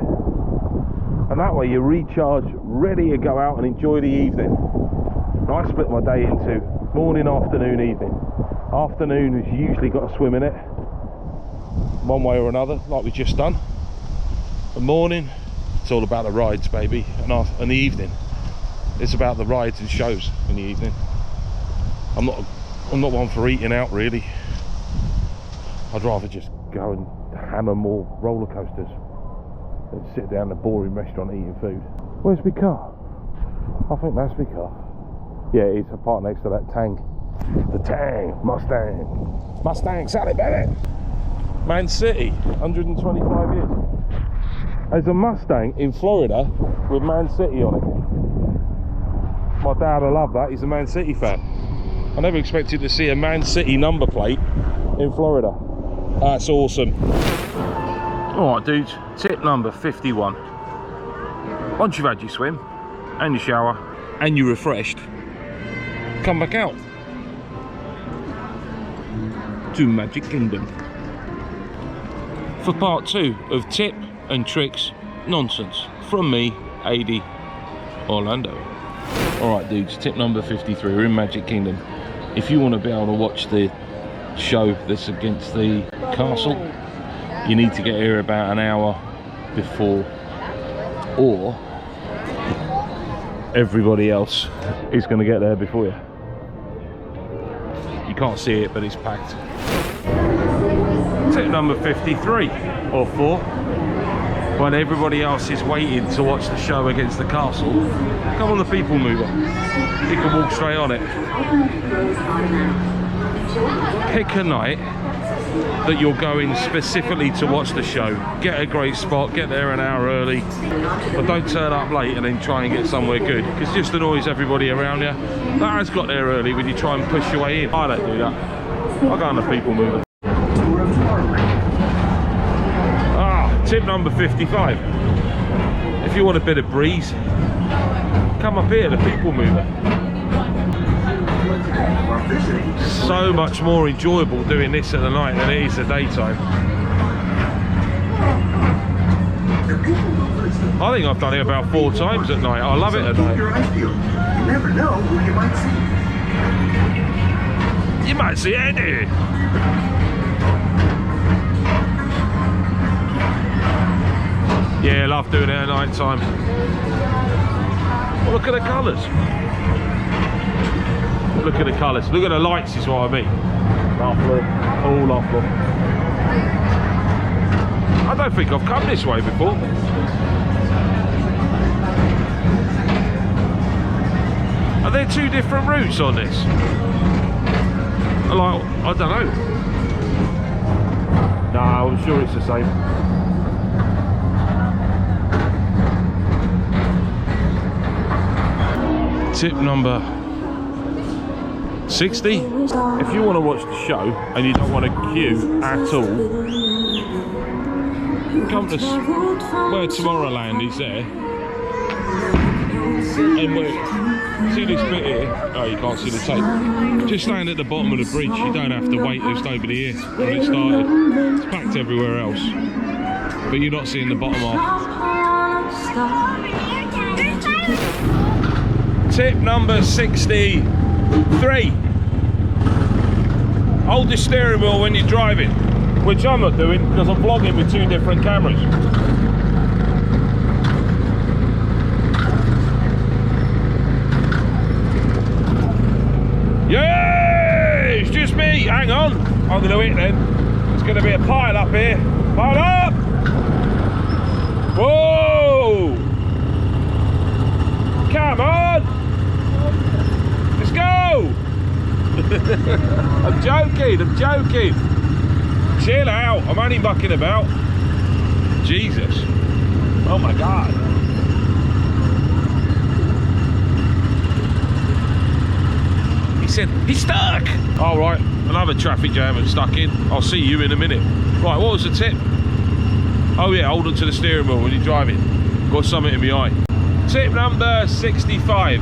And that way you recharge, ready to go out and enjoy the evening. And I split my day into morning, afternoon, evening. Afternoon has usually got a swim in it, one way or another, like we've just done. The morning, it's all about the rides, baby. And the evening, it's about the rides and shows in the evening. I'm not one for eating out, really. I'd rather just go and hammer more roller coasters than sit down in a boring restaurant eating food. Where's my car? I think that's my car. Yeah, it's a park next to that Tang. The Tang, Mustang, Sally baby. Man City, 125 years. There's a Mustang in Florida with Man City on it. My dad will love that, he's a Man City fan. I never expected to see a Man City number plate in Florida. That's awesome. Alright dudes, tip number 51. Once you've had your swim and your shower and you're refreshed, come back out to Magic Kingdom for part 2 of tip and tricks nonsense from me, AD Orlando. Alright dudes, tip number 53, we're in Magic Kingdom. If you want to be able to watch the show that's against the castle, you need to get here about an hour before, or everybody else is going to get there before you. You can't see it, but it's packed. Tip number 53 or 4. When everybody else is waiting to watch the show against the castle, come on the people mover. You can walk straight on it. Pick a night that you're going specifically to watch the show. Get a great spot, get there an hour early, but don't turn up late and then try and get somewhere good, because it just annoys everybody around you. That has got there early when you try and push your way in. I don't do that. I go on the people mover. Tip number 55. If you want a bit of breeze, come up here, the people mover. So much more enjoyable doing this at the night than it is the daytime. I think I've done it about 4 times at night. I love it at night. You never know who you might see. You might see Eddie. Yeah, I love doing it at night time. Well, look at the colours. Look at the colours. Look at the lights is what I mean. Lovely. All lovely. I don't think I've come this way before. Are there 2 different routes on this? Like, I don't know. No, I'm sure it's the same. Tip number 60. If you want to watch the show and you don't want to queue at all, come to where Tomorrowland is there. And see this bit here? Oh, you can't see the tape. Just stand at the bottom of the bridge. You don't have to wait. There's nobody here when it started. It's packed everywhere else, but you're not seeing the bottom half. Tip number 63. Hold the steering wheel when you're driving, which I'm not doing because I'm vlogging with 2 different cameras. Yay! It's just me. Hang on. I'm going to hit then. There's going to be a pile up here. Pile up! Whoa! Come on! Let's go! I'm joking. Chill out, I'm only mucking about. Jesus. Oh my God. He said, he's stuck! Alright, another traffic jam and stuck in. I'll see you in a minute. Right, what was the tip? Oh yeah, hold on to the steering wheel when you're driving. Got something in my eye. Tip number 65.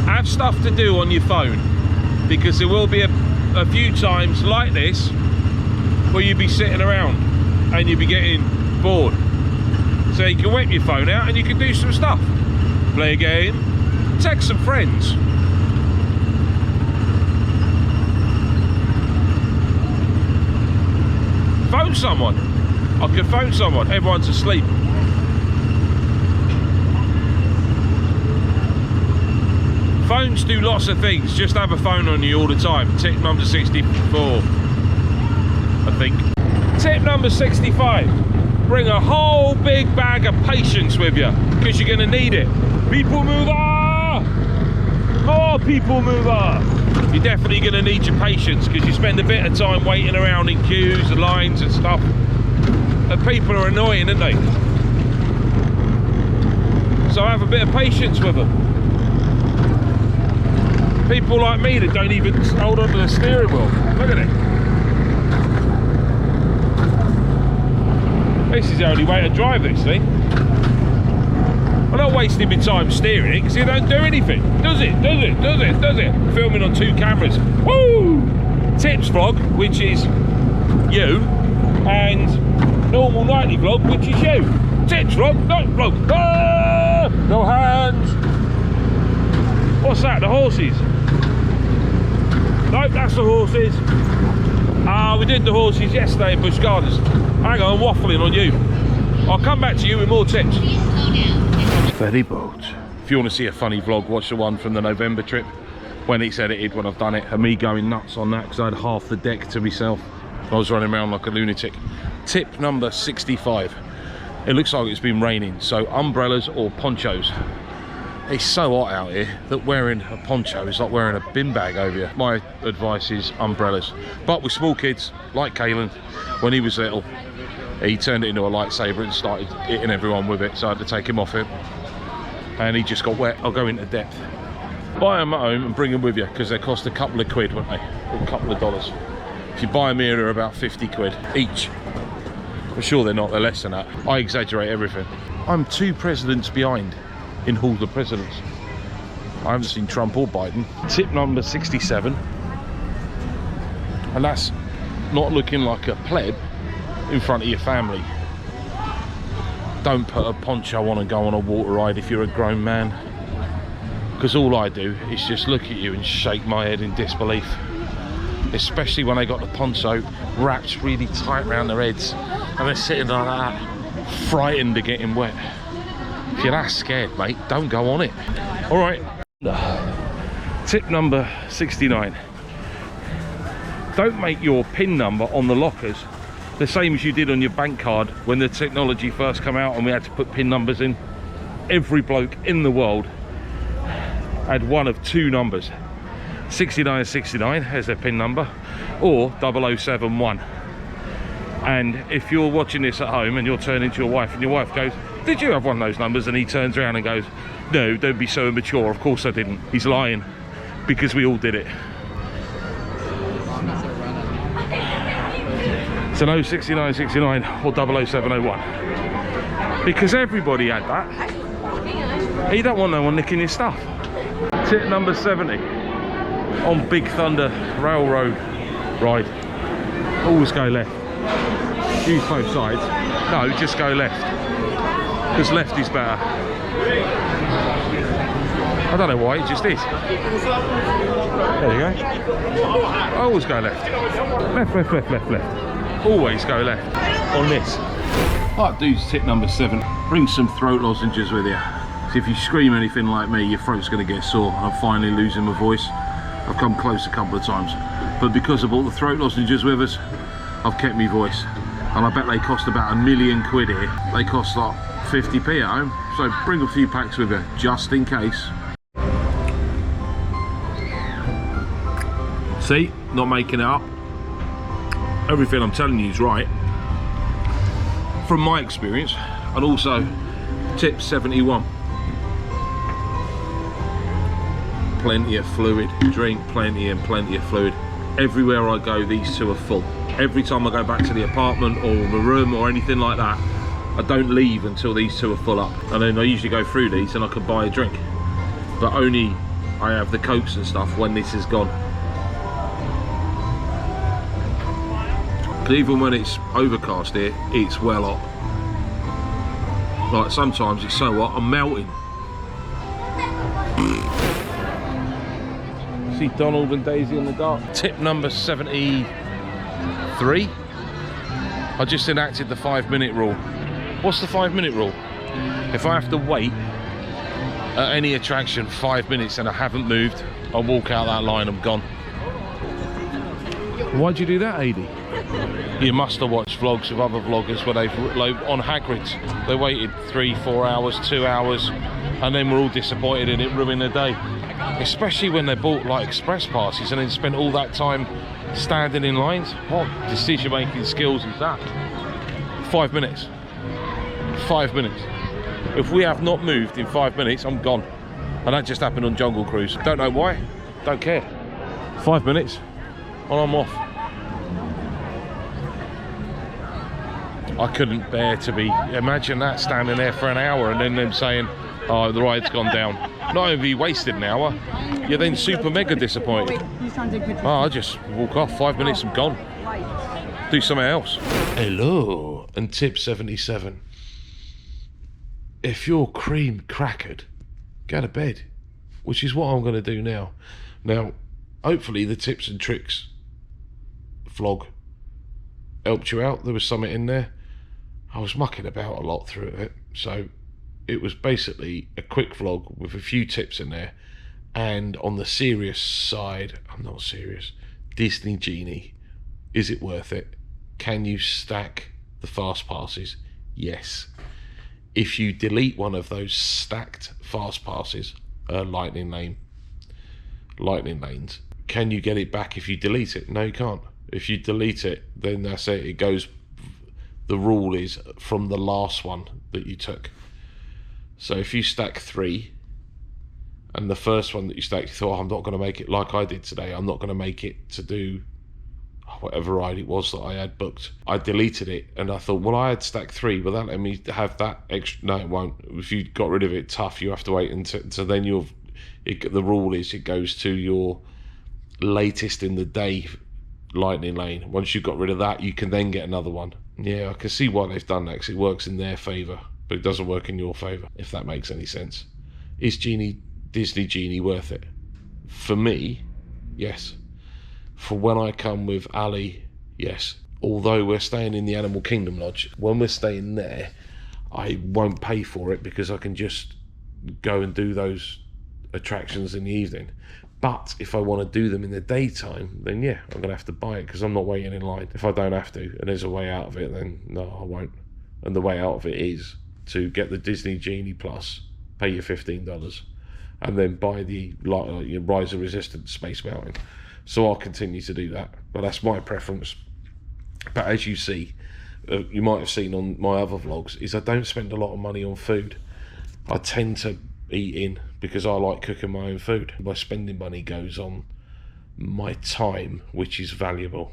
Have stuff to do on your phone, because there will be a few times like this where you'll be sitting around and you'll be getting bored. So you can whip your phone out and you can do some stuff. Play a game, text some friends. Phone someone. I could phone someone, everyone's asleep. Phones do lots of things. Just have a phone on you all the time. Tip number 64, I think. Tip number 65. Bring a whole big bag of patience with you, because you're going to need it. People mover! More people mover! You're definitely going to need your patience, because you spend a bit of time waiting around in queues and lines and stuff. And people are annoying, aren't they? So have a bit of patience with them. People like me that don't even hold on to the steering wheel. Look at it. This is the only way to drive this thing. I'm not wasting my time steering it because it don't do anything. Does it? Filming on 2 cameras. Woo! Tips vlog, which is you, and normal nightly vlog, which is you. Tips vlog, night vlog. Ah! No hands. What's that? The horses? Nope, that's the horses. We did the horses yesterday in Busch Gardens. Hang on, I'm waffling on you. I'll come back to you with more tips. Ferry boat. If you want to see a funny vlog, watch the one from the November trip when it's edited, when I've done it, and me going nuts on that because I had half the deck to myself. I was running around like a lunatic. Tip number 65. It looks like it's been raining, so umbrellas or ponchos. It's so hot out here that wearing a poncho is like wearing a bin bag over you. My advice is umbrellas. But with small kids, like Kalen, when he was little, he turned it into a lightsaber and started hitting everyone with it, so I had to take him off it. And he just got wet. I'll go into depth. Buy them at home and bring them with you, because they cost a couple of quid, won't they? Or a couple of dollars. If you buy them here, they're about 50 quid each. I'm sure they're not, they're less than that. I exaggerate everything. I'm 2 presidents behind in Hall of the Presidents. I haven't seen Trump or Biden. Tip number 67. And that's not looking like a pleb in front of your family. Don't put a poncho on and go on a water ride if you're a grown man. Because all I do is just look at you and shake my head in disbelief. Especially when they got the poncho wrapped really tight around their heads and they're sitting like that, frightened of getting wet. If you're that scared, mate, don't go on it. All right. Tip number 69. Don't make your PIN number on the lockers the same as you did on your bank card when the technology first came out and we had to put PIN numbers in. Every bloke in the world had one of 2 numbers. 6969 has their PIN number, or 0071. And if you're watching this at home and you're turning to your wife and your wife goes, "Did you have one of those numbers?" and he turns around and goes, "No, don't be so immature, of course I didn't." He's lying, because we all did it. So no 6969 or 00701, because everybody had that. You don't want no one nicking your stuff. Tip number 70. On Big Thunder Railroad ride, always go left. Use both sides. No, just go left, because left is better. I don't know why, it just is. There you go. Always go left. Left, left, left, left, left. Always go left on this. Right, dudes, tip number 7. Bring some throat lozenges with you. So if you scream anything like me, your throat's going to get sore. I'm finally losing my voice. I've come close a couple of times, but because I bought the throat lozenges with us, I've kept my voice. And I bet they cost about £1 million here. They cost like 50p at home, so bring a few packs with you, just in case. See, not making it up. Everything I'm telling you is right, from my experience. And also, tip 71. Plenty of fluid, drink plenty and plenty of fluid. Everywhere I go, these 2 are full. Every time I go back to the apartment or the room or anything like that, I don't leave until these 2 are full up. And then I usually go through these and I can buy a drink. But only I have the Cokes and stuff when this is gone. Even when it's overcast here, it's well hot. Like sometimes it's so hot, I'm melting. See Donald and Daisy in the dark. Tip number 73. I just enacted the 5-minute rule. What's the 5-minute rule? If I have to wait at any attraction 5 minutes and I haven't moved, I'll walk out that line, I'm gone. Why'd you do that, Adie? You must have watched vlogs of other vloggers where they've, like, on Hagrid's, they waited 3-4 hours, 2 hours, and then we're all disappointed in it ruining the day. Especially when they bought like express passes and then spent all that time standing in lines. What decision making skills is that? 5 minutes. 5 minutes. If we have not moved in 5 minutes, I'm gone. And that just happened on Jungle Cruise. Don't know why, don't care. 5 minutes and I'm off. I couldn't bear to be, imagine that, standing there for an hour and then them saying, "Oh, the ride's gone down." Not only have you wasted an hour, you're then super mega disappointed. Oh, I just walk off, 5 minutes, I'm gone. Do something else. Hello, and tip 77. If you're cream crackered, go to bed, which is what I'm going to do now. Now, hopefully the tips and tricks vlog helped you out. There was something in there. I was mucking about a lot through it, so it was basically a quick vlog with a few tips in there. And on the serious side, I'm not serious, Disney Genie, is it worth it? Can you stack the fast passes? Yes. If you delete one of those stacked fast passes, lightning lanes, can you get it back if you delete it? No, you can't. If you delete it, then that's it. It goes, the rule is from the last one that you took. So if you stack 3, and the first one that you stacked, you thought, oh, I'm not going to make it like I did today. I'm not going to make it to do whatever ride it was that I had booked. I deleted it, and I thought, well, I had stacked 3, but that let me have that extra. No, it won't. If you got rid of it, tough. You have to wait until. So then the rule is it goes to your latest in the day lightning lane. Once you've got rid of that, you can then get another one. Yeah, I can see why they've done that, because it works in their favour, but it doesn't work in your favour, if that makes any sense. Is Disney Genie worth it? For me, yes. For when I come with Ali, yes. Although we're staying in the Animal Kingdom Lodge, when we're staying there, I won't pay for it because I can just go and do those attractions in the evening. But if I want to do them in the daytime, then yeah, I'm going to have to buy it because I'm not waiting in line. If I don't have to, and there's a way out of it, then no, I won't. And the way out of it is to get the Disney Genie Plus, pay your $15, and then buy the Rise of Resistance Space Mountain. So I'll continue to do that, but that's my preference. But as you see, you might have seen on my other vlogs, is I don't spend a lot of money on food. I tend to eat in because I like cooking my own food. My spending money goes on my time, which is valuable.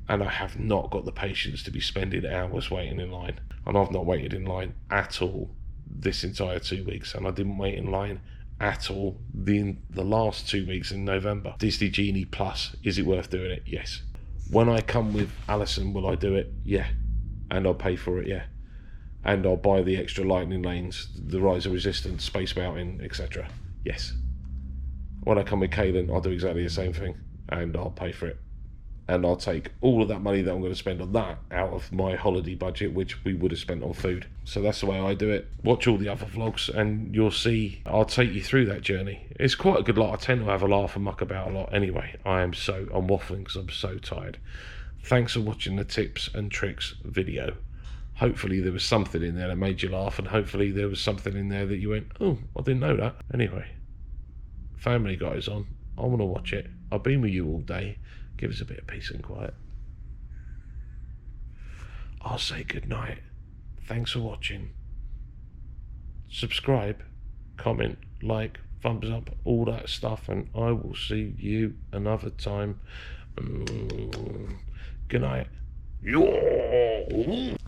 And I have not got the patience to be spending hours waiting in line. And I've not waited in line at all this entire 2 weeks, and I didn't wait in line at all the last 2 weeks in November. Disney Genie Plus, is it worth doing it? Yes. When I come with Alison, will I do it? Yeah. And I'll pay for it? Yeah. And I'll buy the extra lightning lanes, the Rise of Resistance, Space Mountain, etc. Yes. When I come with Kaylin, I'll do exactly the same thing, and I'll pay for it. And I'll take all of that money that I'm going to spend on that out of my holiday budget, which we would have spent on food. So that's the way I do it. Watch all the other vlogs and you'll see I'll take you through that journey. It's quite a good lot. I tend to have a laugh and muck about a lot anyway. I'm waffling because I'm so tired. Thanks for watching the tips and tricks video. Hopefully there was something in there that made you laugh, and hopefully there was something in there that you went, oh, I didn't know that. Anyway, Family Guy's on. I want to watch it. I've been with you all day. Give us a bit of peace and quiet. I'll say good night. Thanks for watching. Subscribe, comment, like, thumbs up, all that stuff, and I will see you another time. Good night.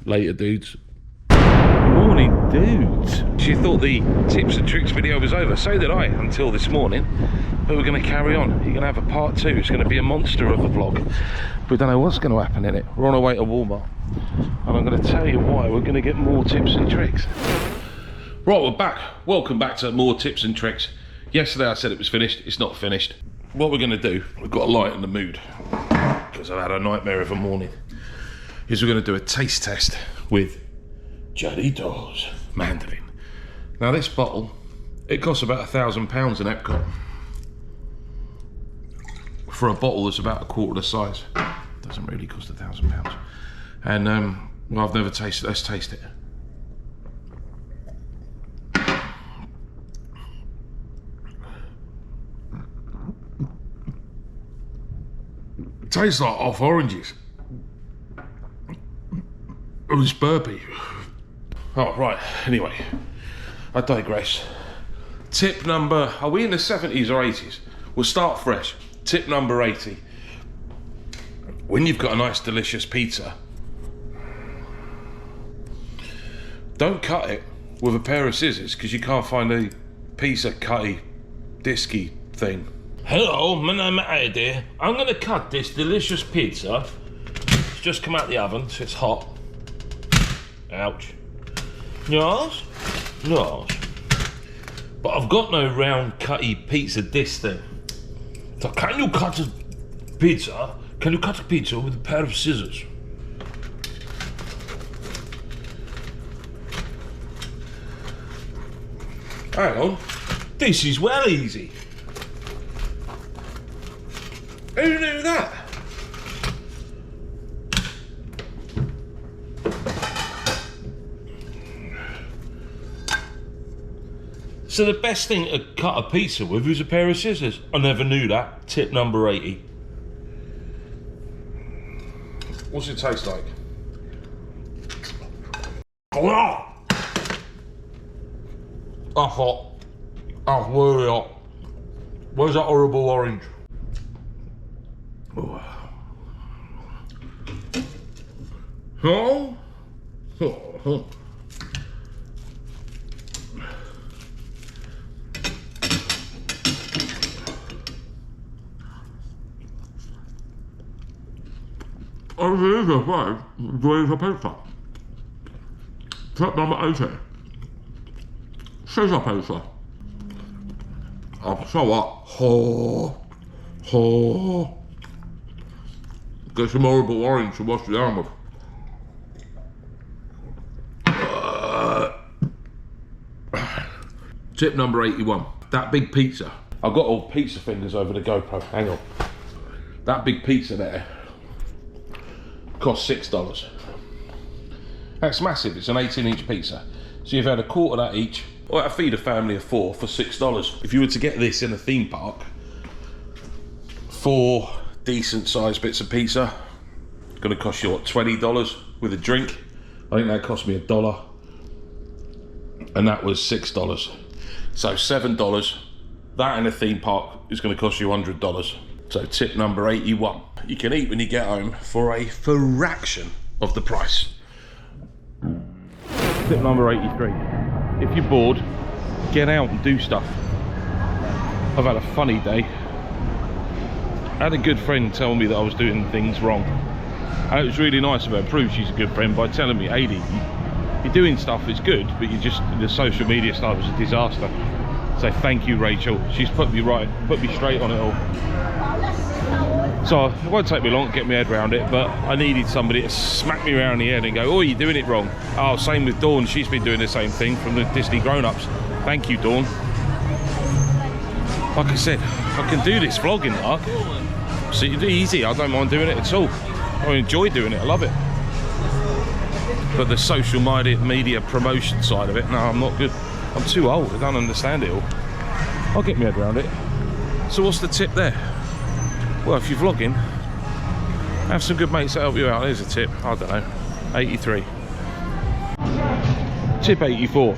Later, dudes. Morning, dudes. She thought the tips and tricks video was over. So did I, until this morning. But we're going to carry on. You're going to have a part 2. It's going to be a monster of a vlog. We don't know what's going to happen in it. We're on our way to Walmart, and I'm going to tell you why. We're going to get more tips and tricks. Right, we're back. Welcome back to more tips and tricks. Yesterday I said it was finished. It's not finished. What we're going to do, we've got to lighten the mood because I've had a nightmare of a morning, is we're going to do a taste test with Jarritos Mandarin. Now this bottle, it costs about £1,000 in Epcot for a bottle that's about a quarter the size. Doesn't really cost £1,000. And well, I've never tasted it. Let's taste it. It tastes like off oranges. Oh, it's burpy. Oh, right, anyway, I digress. Tip number, are we in the 70s or 80s? We'll start fresh. Tip number 80. When you've got a nice, delicious pizza, don't cut it with a pair of scissors because you can't find a piece of cutty, disky thing. Hello, my name is Eddie. I'm going to cut this delicious pizza. It's just come out the oven, so it's hot. Ouch. Yes? Yes. But I've got no round cutty pizza disc thing. So can you cut a pizza? Can you cut a pizza with a pair of scissors? Hang on. This is well easy. Who knew that? So the best thing to cut a pizza with is a pair of scissors. I never knew that. Tip number 80. What's it taste like? Oh, hot. Oh, really hot. Where's that horrible orange? Oh. Oh. Oh. Oh, here's a five. Here's a pizza. Tip number 80. Scissor pizza. Oh, so what? Oh. Oh. Get some horrible orange to wash it down with. Tip number 81. That big pizza. I've got all pizza fingers over the GoPro. Hang on. That big pizza there cost $6. That's massive. It's an 18-inch pizza. So you've had a quarter of that each. Or I feed a family of 4 for $6. If you were to get this in a theme park, 4 decent sized bits of pizza, it's gonna cost you what, $20 with a drink? I think that cost me $1. And that was $6. So $7. That in a theme park is gonna cost you $100. So tip number 81. You can eat when you get home for a fraction of the price. Tip number 83. If you're bored, get out and do stuff. I've had a funny day. I had a good friend tell me that I was doing things wrong. And it was really nice of her. Prove she's a good friend by telling me, Adi, you're doing stuff that's good, but you just, the social media stuff is a disaster. So thank you, Rachel. She's put me right, put me straight on it all. So it won't take me long to get my head around it, but I needed somebody to smack me around the head and go, oh, you're doing it wrong. Oh, same with Dawn. She's been doing the same thing from the Disney grown-ups. Thank you, Dawn. Like I said, I can do this vlogging, Mark. So you do easy. I don't mind doing it at all. I enjoy doing it. I love it. But the social media promotion side of it, no, I'm not good. I'm too old. I don't understand it all. I'll get my head around it. So what's the tip there? Well, if you're vlogging, have some good mates that help you out. There's a tip. I don't know. 83. Tip 84.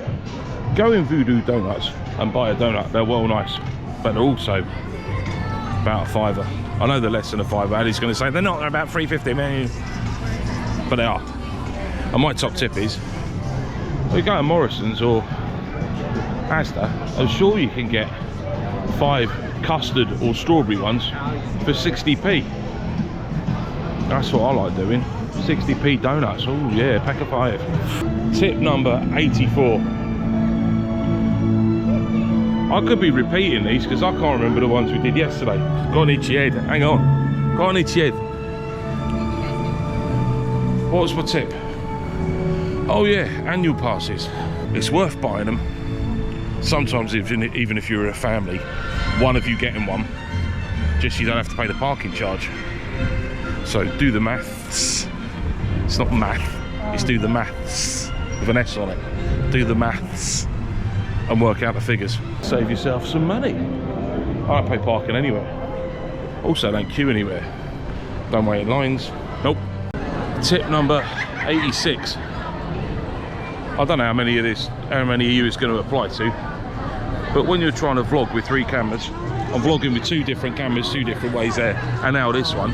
Go in Voodoo Donuts and buy a donut. They're well nice, but they're also about a £5. I know they're less than a £5. Ali's going to say they're not. They're about $3.50, man. But they are. And my top tip is, we go to Morrison's or Asda. I'm sure you can get 5 custard or strawberry ones for 60p. That's what I like doing. 60p donuts. Oh yeah, pack of 5. Tip number 84. I could be repeating these because I can't remember the ones we did yesterday. Got an itchy head. Hang on. Got an itchy head. What was my tip? Oh yeah, annual passes. It's worth buying them. Sometimes even if you're a family, one of you getting one, just you don't have to pay the parking charge. So do the maths. It's not math, it's do the maths with an S on it. Do the maths and work out the figures. Save yourself some money. I don't pay parking anywhere. Also don't queue anywhere. Don't wait in lines. Nope. Tip number 86. I don't know how many of you it's going to apply to, but when you're trying to vlog with 3 cameras, I'm vlogging with 2 different cameras, 2 different ways there, and now this one,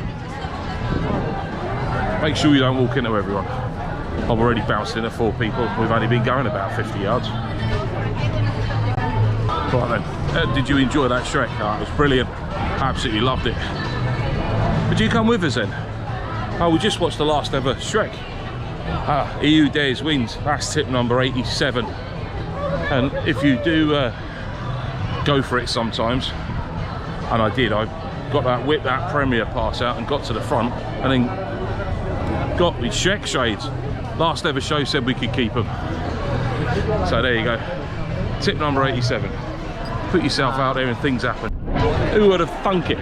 make sure you don't walk into everyone. I've already bounced into 4 people. We've only been going about 50 yards. Right then, did you enjoy that Shrek? Oh, it was brilliant. Absolutely loved it. Would you come with us then? Oh, we just watched the last ever Shrek. He who dares wins. That's tip number 87. And if you do go for it sometimes, and I did, I got that Premier pass out and got to the front and then got the Shrek shades. Last ever show said we could keep them. So there you go. Tip number 87. Put yourself out there and things happen. Who would have thunk it?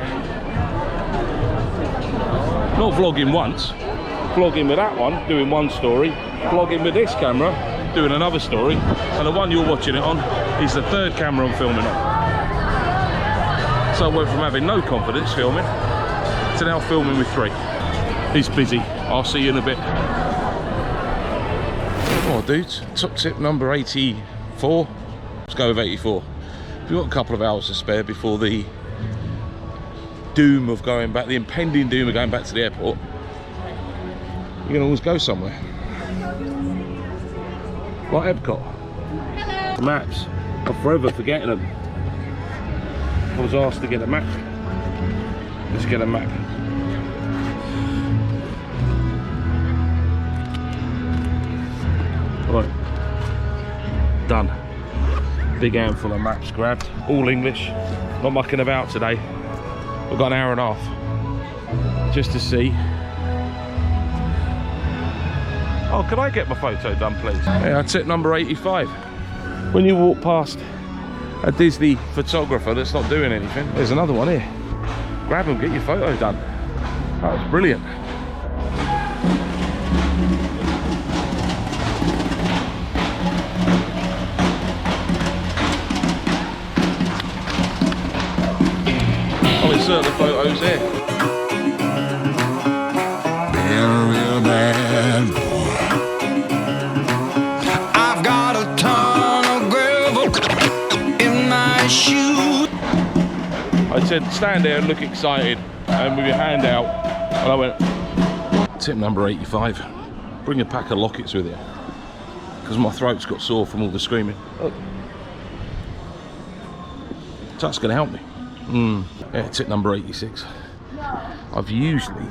Not vlogging once, vlogging with that one, doing one story, vlogging with this camera, doing another story, and the one you're watching it on, It's the third camera I'm filming on. So I went from having no confidence filming to now filming with 3. He's busy. I'll see you in a bit. Oh, dudes, top tip number 84. Let's go with 84. If you've got a couple of hours to spare before the doom of going back, the impending doom of going back to the airport, you can always go somewhere. Like Epcot. The maps. I'm forever forgetting them. I was asked to get a map. Let's get a map. Right. Done. Big handful of maps grabbed. All English. Not mucking about today. We've got an hour and a half. Just to see. Oh, can I get my photo done, please? Yeah, tip number 85. When you walk past a Disney photographer that's not doing anything, there's another one here. Grab them, get your photo done. That was brilliant. I'll insert the photos here. Real bad boy. I've got a ton of gravel in my shoe. I said stand there and look excited and with your hand out, and I went, tip number 85, bring a pack of lockets with you, because my throat's got sore from all the screaming. Oh. So that's going to help me. Yeah, tip number 86. I've usually,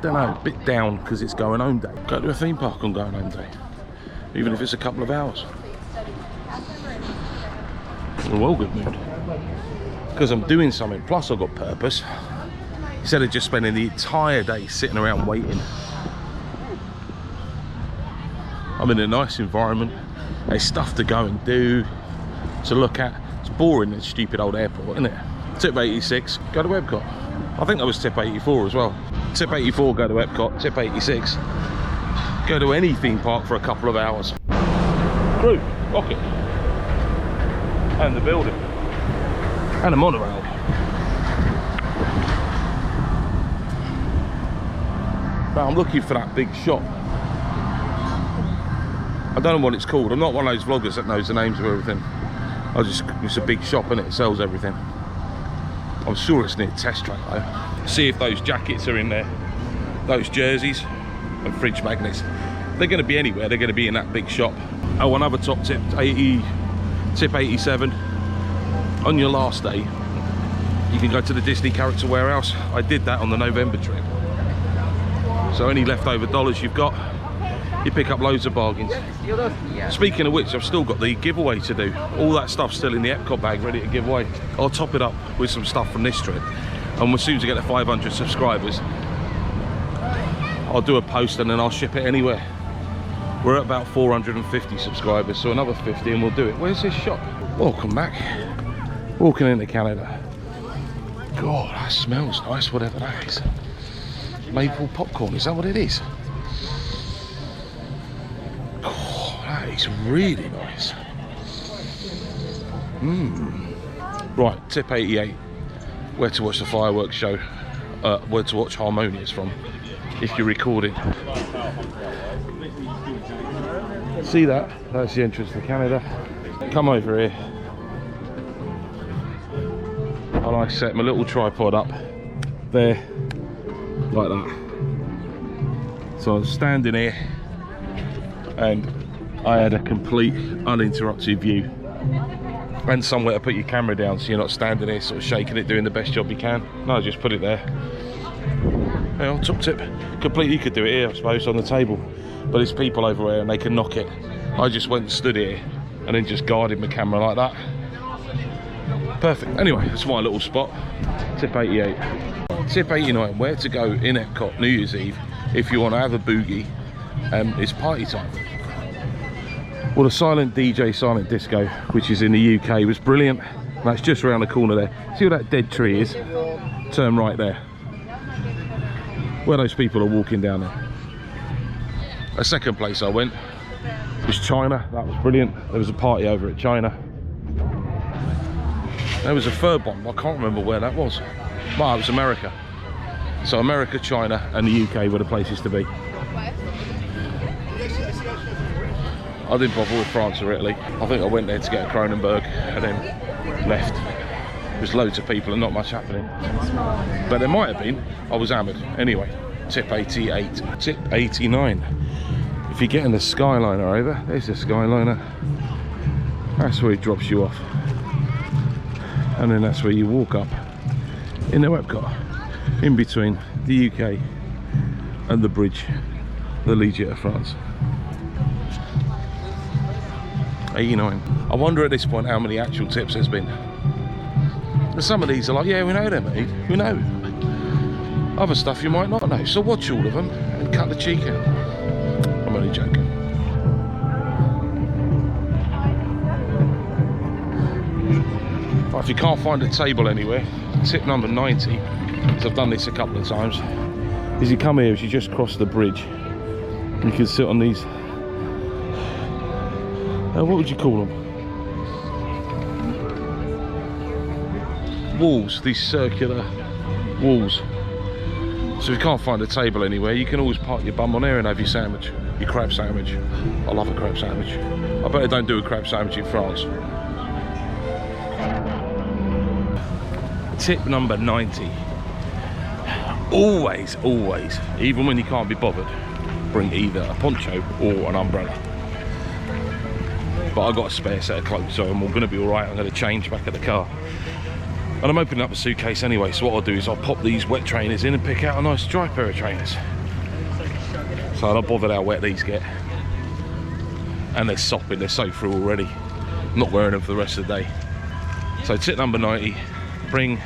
don't know, a bit down because it's going home day. Go to a theme park on going home day, even if it's a couple of hours. In a well good mood, because I'm doing something, plus I've got purpose, instead of just spending the entire day sitting around waiting. I'm in a nice environment, there's stuff to go and do, to look at. It's boring in a stupid old airport, isn't it? Tip 86, go to Epcot. I think that was tip 84 as well. Tip 84, go to Epcot. Tip 86, go to any theme park for a couple of hours. Crew, rocket, and the building, and a monorail. Now I'm looking for that big shop. I don't know what it's called. I'm not one of those vloggers that knows the names of everything. It's a big shop and it sells everything. I'm sure it's near Test Track though. See if those jackets are in there, those jerseys and fridge magnets. They're going to be anywhere, they're going to be in that big shop. Oh, another top tip, tip 87. On your last day, you can go to the Disney Character Warehouse. I did that on the November trip. So any leftover dollars you've got, you pick up loads of bargains. Speaking of which, I've still got the giveaway to do. All that stuff's still in the Epcot bag, ready to give away. I'll top it up with some stuff from this trip. And as soon as I get to 500 subscribers, I'll do a post and then I'll ship it anywhere. We're at about 450 subscribers, so another 50 and we'll do it. Where's this shop? Welcome back. Walking into Canada. God, that smells nice, whatever that is. Maple popcorn, is that what it is? Oh, that is really nice. Right, tip 88. Where to watch the fireworks show. Where to watch Harmonious from, if you're recording. See that? That's the entrance to Canada. Come over here. And I set my little tripod up there, like that. So I was standing here and I had a complete uninterrupted view and somewhere to put your camera down so you're not standing here sort of shaking it, doing the best job you can. No, just put it there. Well, top tip, completely, you could do it here I suppose on the table, but there's people over there and they can knock it. I just went and stood here and then just guarded my camera like that. Perfect. Anyway, that's my little spot. Tip 88. Tip 89, where to go in Epcot New Year's Eve if you want to have a boogie. It's party time. Well, the silent DJ, silent disco, which is in the UK, was brilliant. That's just around the corner there. See where that dead tree is? Turn right there. Where those people are walking down there. A second place I went was China. That was brilliant. There was a party over at China. There was a third one, but I can't remember where that was. Well, it was America. So America, China and the UK were the places to be. I didn't bother with France or Italy. I think I went there to get a Kronenberg and then left. There's loads of people and not much happening. But there might have been. I was hammered. Anyway, tip 88. Tip 89. If you're getting the Skyliner over, there's the Skyliner. That's where it drops you off. And then that's where you walk up in the Epcot, in between the UK and the bridge that leads you to France. 89. I wonder at this point how many actual tips there's been. Some of these are like, yeah, we know them, mate. We know. Other stuff you might not know. So watch all of them and cut the cheek out. I'm only joking. But if you can't find a table anywhere, tip number 90, because I've done this a couple of times, is you come here, as you just cross the bridge, you can sit on these, what would you call them? Walls, these circular walls. So if you can't find a table anywhere, you can always park your bum on there and have your sandwich, your crab sandwich. I love a crab sandwich. I bet they don't do a crab sandwich in France. Tip number 90. Always, always, even when you can't be bothered, bring either a poncho or an umbrella. But I've got a spare set of clothes, so I'm going to be alright. I'm going to change back at the car. And I'm opening up a suitcase anyway, so what I'll do is I'll pop these wet trainers in and pick out a nice dry pair of trainers. So I'm not bothered how wet these get. And they're sopping, they're so through already. I'm not wearing them for the rest of the day. So tip number 90, bring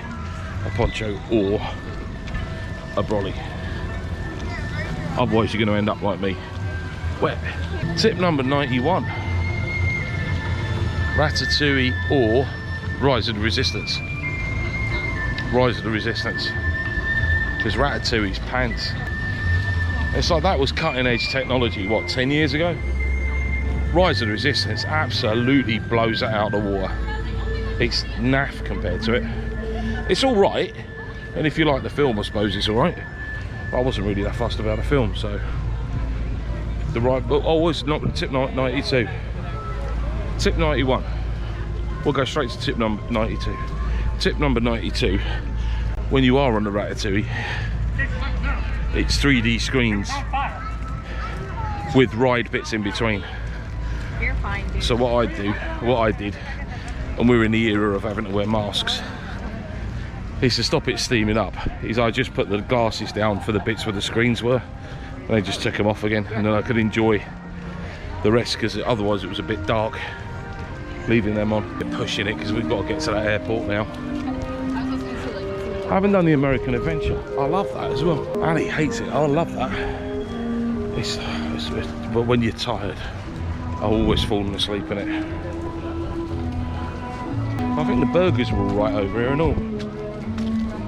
a poncho or a brolly. Otherwise you're going to end up like me, wet. Tip number 91, Ratatouille or Rise of the Resistance. Rise of the Resistance, because Ratatouille's pants. It's like that was cutting edge technology, what, 10 years ago? Rise of the Resistance absolutely blows it out of the water. It's naff compared to it. It's all right, and if you like the film, I suppose it's all right. But I wasn't really that fussed about the film, so the right. But always not tip 92. Tip 91. We'll go straight to tip number 92. Tip number 92. When you are on the Ratatouille, it's 3D screens with ride bits in between. So what I did, and we're in the era of having to wear masks, is to stop it steaming up, is I just put the glasses down for the bits where the screens were, and I just took them off again, and then I could enjoy the rest, because otherwise it was a bit dark leaving them on. Pushing it because we've got to get to that airport now. I haven't done the American Adventure. I love that as well. Ali hates it. I love that. But when you're tired, I've always fallen asleep in it. I think the burgers were all right over here and all.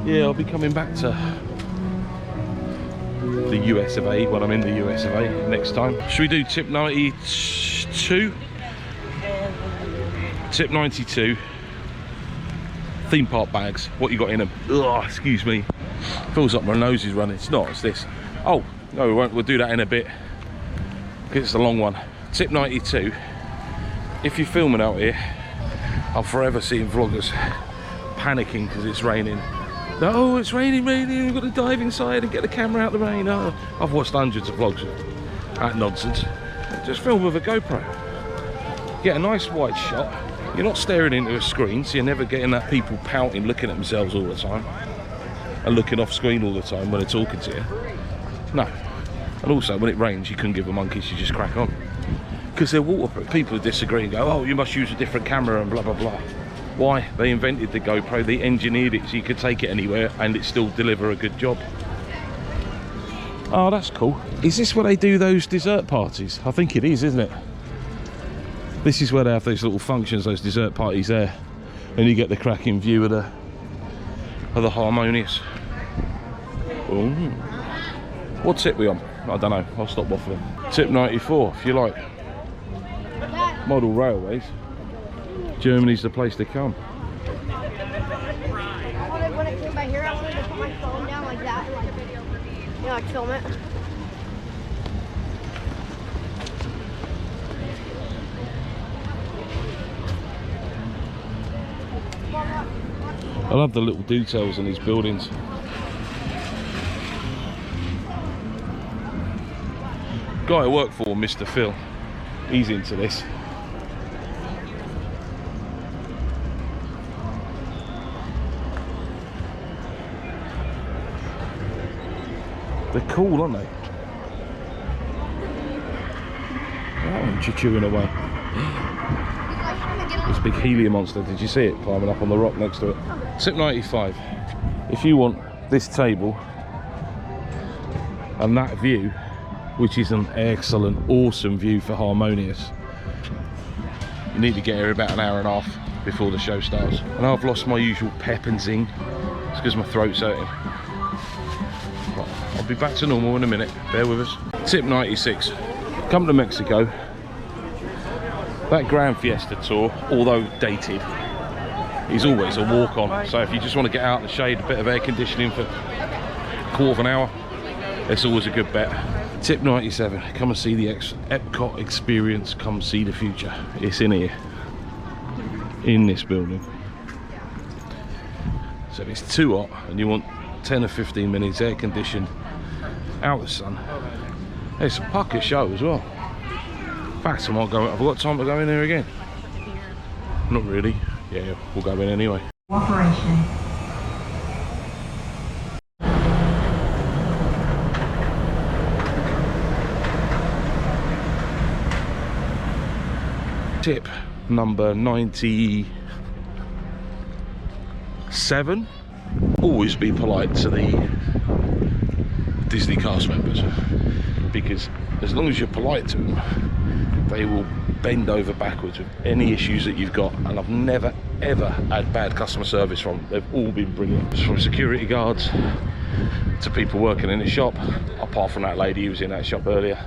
Yeah, I'll be coming back to the US of A when I'm in the US of A next time. Should we do tip 92? Tip 92. Theme park bags, what you got in them? Ugh, excuse me. Feels like my nose is running. It's not, it's this. Oh, no, we won't. We'll do that in a bit, because it's a long one. Tip 92. If you're filming out here, I'm forever seeing vloggers panicking because it's raining. Oh, it's raining, we've got to dive inside and get the camera out of the rain. Oh, I've watched hundreds of vlogs of that nonsense. Just film with a GoPro. Get a nice wide shot. You're not staring into a screen, so you're never getting that people pouting, looking at themselves all the time, and looking off screen all the time when they're talking to you. No. And also, when it rains, you couldn't give a monkeys, you just crack on. Because they're waterproof. People who disagree and go, oh, you must use a different camera and blah, blah, blah. Why? They invented the GoPro, they engineered it so you could take it anywhere and it still deliver a good job. Oh, that's cool. Is this where they do those dessert parties? I think it is, isn't it? This is where they have those little functions, those dessert parties there, and you get the cracking view of the harmonious. Ooh. What tip we on? I don't know. I'll stop waffling. Tip 94. If you like model railways, Germany's the place to come. Yeah, I'd film it. I love the little details in these buildings. Guy I work for, Mr. Phil, he's into this. They're cool, aren't they? Oh, chewing away. This big helium monster, did you see it climbing up on the rock next to it? Tip 95. If you want this table and that view, which is an excellent, awesome view for Harmonious, you need to get here about an hour and a half before the show starts. And I've lost my usual pep and zing. It's because my throat's hurting. I'll be back to normal in a minute, bear with us. Tip 96, come to Mexico. That Grand Fiesta tour, although dated, is always a walk on. So if you just want to get out in the shade, a bit of air conditioning for a quarter of an hour, it's always a good bet. Tip 97, come and see the Epcot experience, come see the future. It's in here, in this building. So if it's too hot and you want 10 or 15 minutes air conditioned, out the sun, there's a pucker show as well. In fact, I might go, have I got time to go in there again? Not really. Yeah, we'll go in anyway. Operation. Tip number 97. Always be polite to the Disney cast members, because as long as you're polite to them, they will bend over backwards with any issues that you've got. And I've never ever had bad customer service from them. They've all been brilliant, from security guards to people working in the shop, apart from that lady who was in that shop earlier,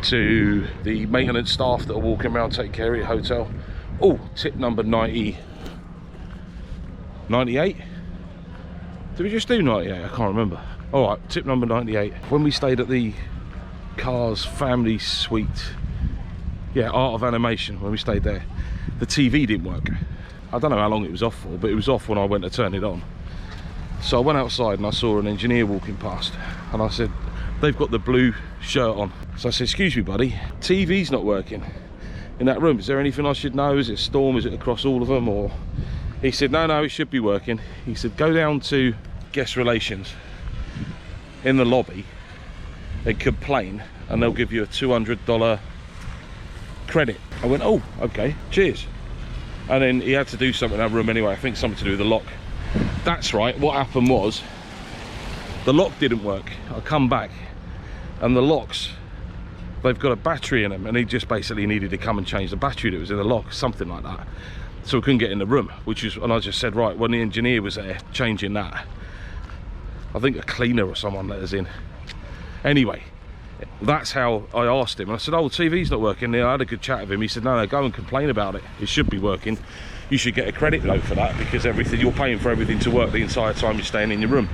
to the maintenance staff that are walking around taking care of your hotel. Oh, tip number 98. Did we just do 98? I can't remember. All right, tip number 98. When we stayed at the Cars family suite, yeah, Art of Animation, when we stayed there, the TV didn't work. I don't know how long it was off for, but it was off when I went to turn it on. So I went outside and I saw an engineer walking past, and I said, they've got the blue shirt on. So I said, excuse me buddy, TV's not working in that room. Is there anything I should know? Is it a storm? Is it across all of them? Or he said, no, it should be working. He said, go down to guest relations in the lobby and complain, and they'll give you a $200 credit. I went, oh, okay, cheers. And then he had to do something in that room anyway. I think something to do with the lock. That's right, what happened was the lock didn't work. I come back and the locks, they've got a battery in them, and he just basically needed to come and change the battery that was in the lock, something like that. So we couldn't get in the room, and I just said, right, when the engineer was there changing that, I think a cleaner or someone let us in. Anyway, that's how I asked him. And I said, oh, TV's not working. I had a good chat with him. He said, no, go and complain about it. It should be working. You should get a credit note for that, because you're paying for everything to work the entire time you're staying in your room.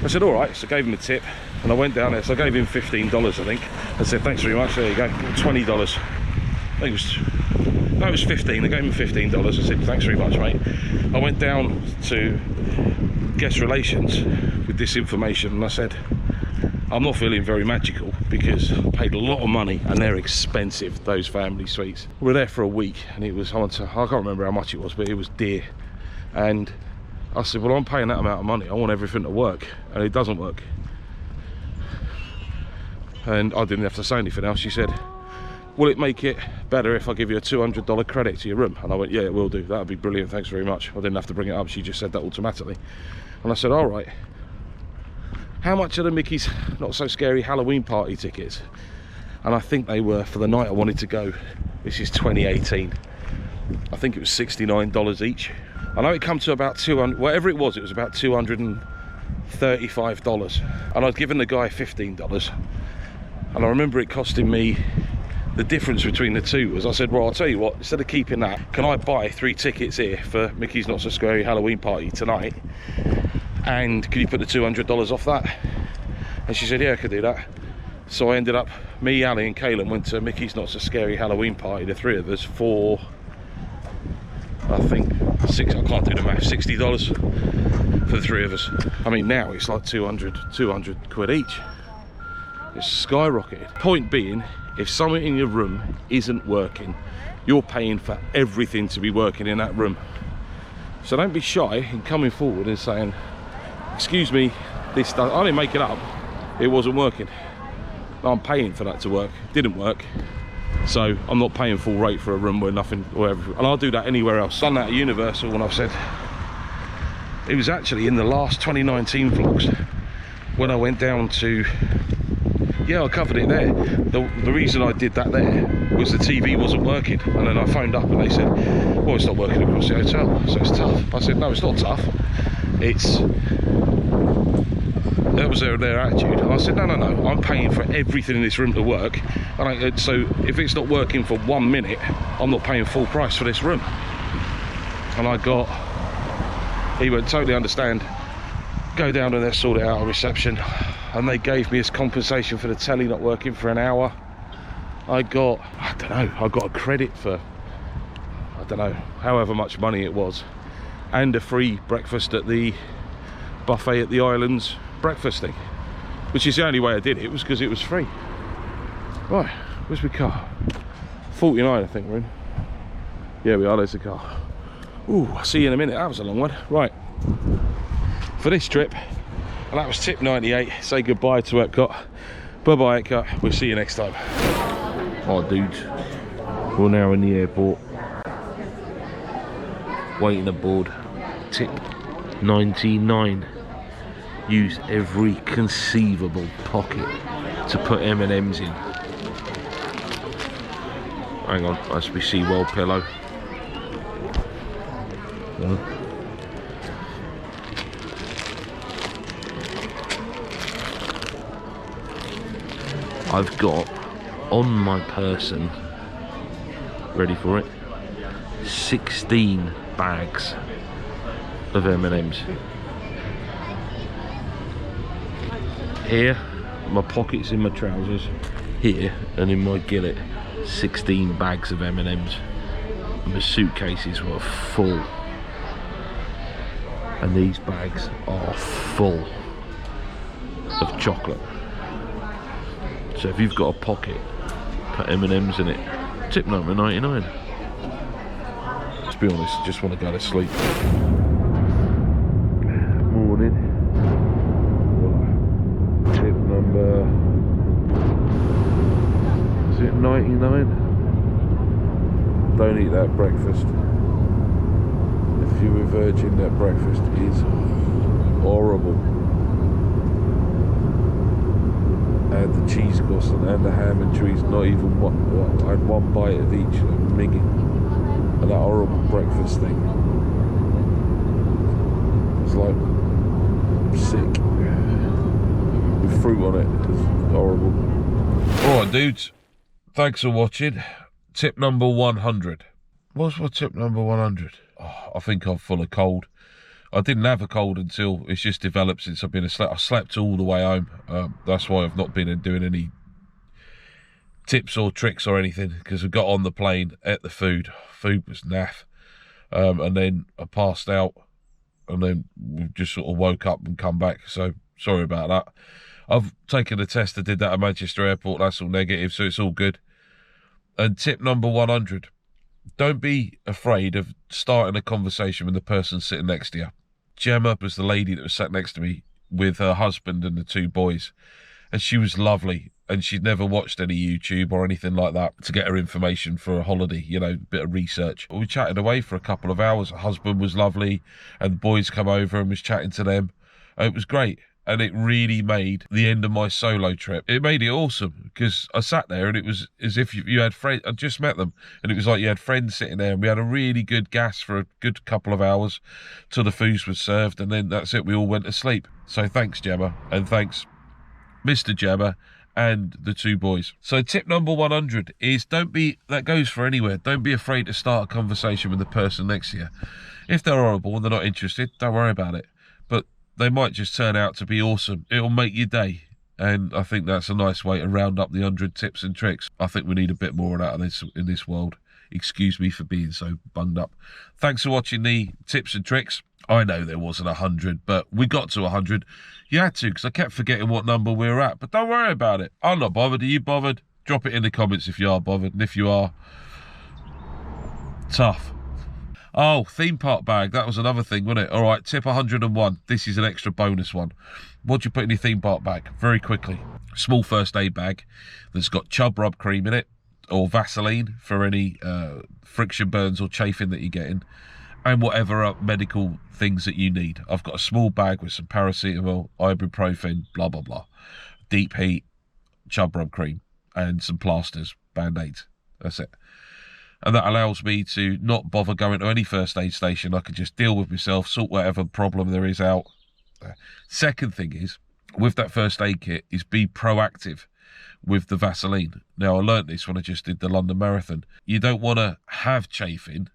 I said, all right. So I gave him a tip, and I went down there. So I gave him $15, I think. I said, thanks very much. There you go. $20. I think it was 15. I gave him $15. I said, thanks very much, mate. I went down to guest relations with this information, and I said, I'm not feeling very magical, because I paid a lot of money and they're expensive, those family suites. We were there for a week, and it was, I can't remember how much it was, but it was dear. And I said, well, I'm paying that amount of money, I want everything to work, and it doesn't work. And I didn't have to say anything else. She said, will it make it better if I give you a $200 credit to your room? And I went, yeah, it will do. That would be brilliant, thanks very much. I didn't have to bring it up, she just said that automatically. And I said, all right, how much are the Mickey's Not So Scary Halloween party tickets? And I think they were, for the night I wanted to go, this is 2018, I think it was $69 each. I know it come to about 200, whatever it was about $235. And I'd given the guy $15. And I remember it costing me, the difference between the two was, I said, well, I'll tell you what, instead of keeping that, can I buy 3 tickets here for Mickey's Not So Scary Halloween party tonight? and can you put the $200 off that? And she said, yeah, I could do that. So I ended up, me, Ali and Kaylin went to Mickey's Not So Scary Halloween party, the three of us, for I think I can't do the math, $60 for the three of us. I mean, now it's like 200 quid each. It's skyrocketed. Point being, if something in your room isn't working, you're paying for everything to be working in that room. So don't be shy in coming forward and saying, excuse me, this stuff, I didn't make it up, it wasn't working. I'm paying for that to work. It didn't work, so I'm not paying full rate for a room where nothing, wherever. And I'll do that anywhere else. Done that at Universal, and I've said it was actually in the last 2019 vlogs when I went down to, yeah, I covered it there. The reason I did that there was the TV wasn't working, and then I phoned up and they said, well, it's not working across the hotel, so it's tough. I said, no, it's not tough. That was their attitude. And I said, no, I'm paying for everything in this room to work. So if it's not working for 1 minute, I'm not paying full price for this room. And he went, totally understand. Go down and let's sort it out at reception. And they gave me as compensation for the telly not working for an hour. I got a credit for, I don't know, however much money it was. And a free breakfast at the buffet at the islands breakfast thing, which is the only way I did it, was because it was free. Right, where's my car? 49, I think we're in. Yeah, we are. There's the car. Ooh, I'll see you in a minute. That was a long one. Right, for this trip, and that was tip 98. Say goodbye to Epcot. Bye bye Epcot. We'll see you next time. Alright dudes, we're now in the airport, waiting aboard. Tip 99. Use every conceivable pocket to put M&Ms in. Hang on, that's my SeaWorld pillow. No. I've got on my person, ready for it, 16 bags of M&Ms. Here, my pockets in my trousers. Here, and in my gillet, 16 bags of M&Ms. And the suitcases were full. And these bags are full of chocolate. So if you've got a pocket, put M&Ms in it. Tip number 99. Let's be honest, just want to go to sleep. Morning. Tip number, is it 99? Don't eat that breakfast. If you were virgin, that breakfast is horrible. And the cheese croissant and the ham and cheese, not even one. I had one bite of each, minging. And that horrible breakfast thing. It's like sick. With fruit on it. It's horrible. Alright dudes, thanks for watching. Tip number 100. What's my tip number 100? Oh, I think I'm full of cold. I didn't have a cold until it's just developed since I've been asleep. I slept all the way home. That's why I've not been doing any tips or tricks or anything, because I got on the plane, ate the food. Food was naff. And then I passed out, and then we just sort of woke up and come back. So sorry about that. I've taken a test. I did that at Manchester Airport. That's all negative, so it's all good. And tip number 100. Don't be afraid of starting a conversation with the person sitting next to you. Gemma was the lady that was sat next to me with her husband and the two boys. And she was lovely. And she'd never watched any YouTube or anything like that to get her information for a holiday, you know, a bit of research. We chatted away for a couple of hours. Her husband was lovely. And the boys come over and was chatting to them. And it was great. And it really made the end of my solo trip. It made it awesome, because I sat there and it was as if you had friends. I just met them, and it was like you had friends sitting there, and we had a really good gas for a good couple of hours till the food was served, and then that's it. We all went to sleep. So thanks, Gemma, and thanks, Mr. Gemma, and the two boys. So tip number 100 is that goes for anywhere. Don't be afraid to start a conversation with the person next to you. If they're horrible and they're not interested, don't worry about it. But they might just turn out to be awesome. It'll make your day. And I think that's a nice way to round up the 100 tips and tricks. I think we need a bit more of that in this world. Excuse me for being so bunged up. Thanks for watching the tips and tricks. I know there wasn't 100, but we got to 100. You had to, because I kept forgetting what number we were at. But don't worry about it. I'm not bothered. Are you bothered? Drop it in the comments if you are bothered. And if you are, tough. Oh, theme park bag. That was another thing, wasn't it? All right, tip 101. This is an extra bonus one. What do you put in your theme park bag? Very quickly. Small first aid bag that's got chub rub cream in it, or Vaseline for any friction burns or chafing that you're getting, and whatever medical things that you need. I've got a small bag with some paracetamol, ibuprofen, blah, blah, blah. Deep heat, chub rub cream, and some plasters, band-aids. That's it. And that allows me to not bother going to any first aid station. I can just deal with myself, sort whatever problem there is out. Second thing is, with that first aid kit, is be proactive with the Vaseline. Now, I learnt this when I just did the London Marathon. You don't want to have chafing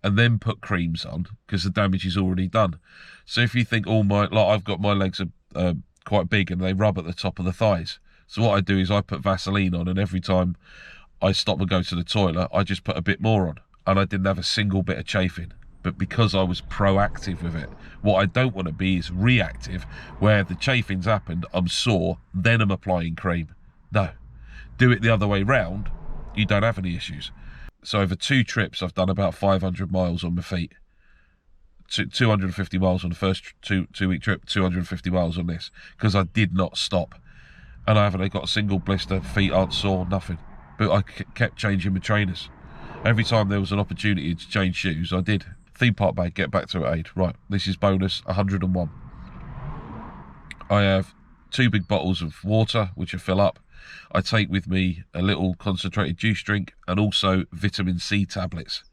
and then put creams on, because the damage is already done. So if you think, I've got my legs are quite big and they rub at the top of the thighs. So what I do is I put Vaseline on, and every time I stop and go to the toilet, I just put a bit more on, and I didn't have a single bit of chafing. But because I was proactive with it. What I don't want to be is reactive, where the chafing's happened, I'm sore, then I'm applying cream. No, do it the other way round, you don't have any issues. So over 2 trips, I've done about 500 miles on my feet. 250 miles on the first two-week trip, 250 miles on this, because I did not stop. And I haven't got a single blister, feet aren't sore, nothing. But I kept changing my trainers. Every time there was an opportunity to change shoes, I did. Theme park bag, get back to it, Aid. Right, this is bonus 101. I have 2 big bottles of water, which I fill up. I take with me a little concentrated juice drink, and also vitamin C tablets,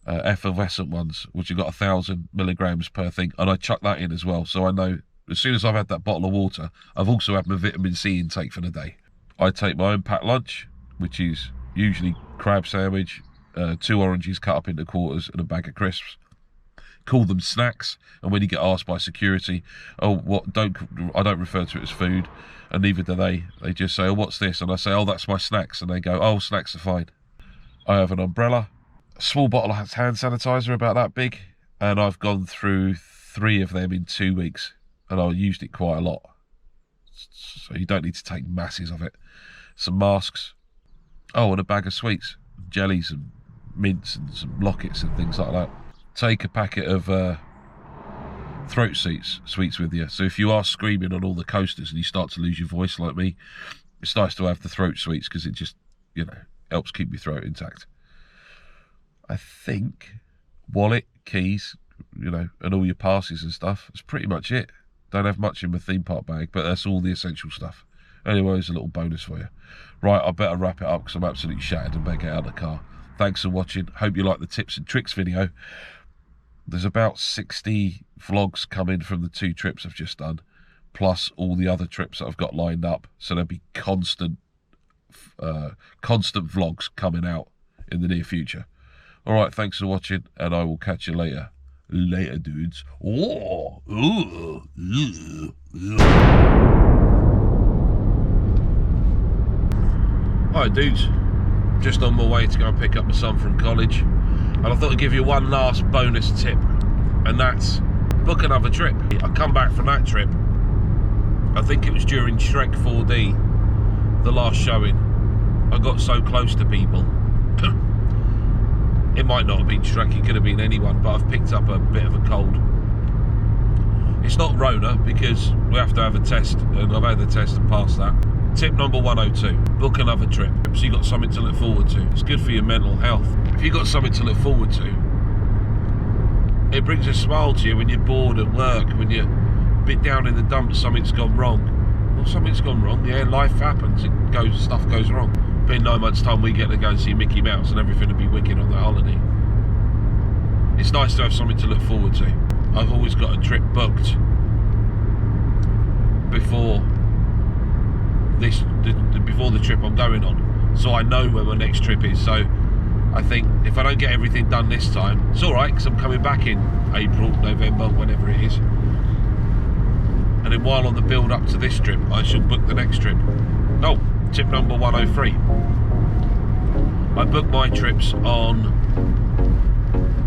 effervescent ones, which have got 1,000 milligrams per thing, and I chuck that in as well. So I know as soon as I've had that bottle of water, I've also had my vitamin C intake for the day. I take my own packed lunch, which is usually crab sandwich, 2 oranges cut up into quarters, and a bag of crisps. Call them snacks, and when you get asked by security, I don't refer to it as food, and neither do they. They just say, oh, what's this? And I say, oh, that's my snacks. And they go, oh, snacks are fine. I have an umbrella, a small bottle of hand sanitizer about that big, and I've gone through 3 of them in 2 weeks, and I used it quite a lot. So you don't need to take masses of it. Some masks. Oh, and a bag of sweets, jellies and mints and some lockets and things like that. Take a packet of throat sweets with you. So if you are screaming on all the coasters and you start to lose your voice like me, it's nice to have the throat sweets, because it just, helps keep your throat intact. I think wallet, keys, and all your passes and stuff. That's pretty much it. Don't have much in my theme park bag, but that's all the essential stuff. Anyway, it's a little bonus for you. Right, I better wrap it up because I'm absolutely shattered and better get out of the car. Thanks for watching. Hope you like the tips and tricks video. There's about 60 vlogs coming from the 2 trips I've just done, plus all the other trips that I've got lined up. So there'll be constant vlogs coming out in the near future. All right, thanks for watching, and I will catch you later. Later, dudes. Oh, Alright, dudes. Just on my way to go and pick up my son from college, and I thought I'd give you one last bonus tip, and that's book another trip. I come back from that trip, I think it was during Shrek 4D, the last showing. I got so close to people. It might not have been Shrek, it could have been anyone, but I've picked up a bit of a cold. It's not Rona, because we have to have a test, and I've had the test and passed that. Tip number 102, book another trip. So you got something to look forward to. It's good for your mental health. If you got something to look forward to, it brings a smile to you when you're bored at work, when you're a bit down in the dumps, something's gone wrong. Well, something's gone wrong, yeah, life happens, stuff goes wrong. But in 9 months' time, we get to go and see Mickey Mouse, and everything will be wicked on that holiday. It's nice to have something to look forward to. I've always got a trip booked before the trip I'm going on, so I know where my next trip is. So I think if I don't get everything done this time, it's all right, because I'm coming back in April, November, whenever it is. and then while on the build up to this trip, I shall book the next trip. Oh, tip number 103. I book my trips on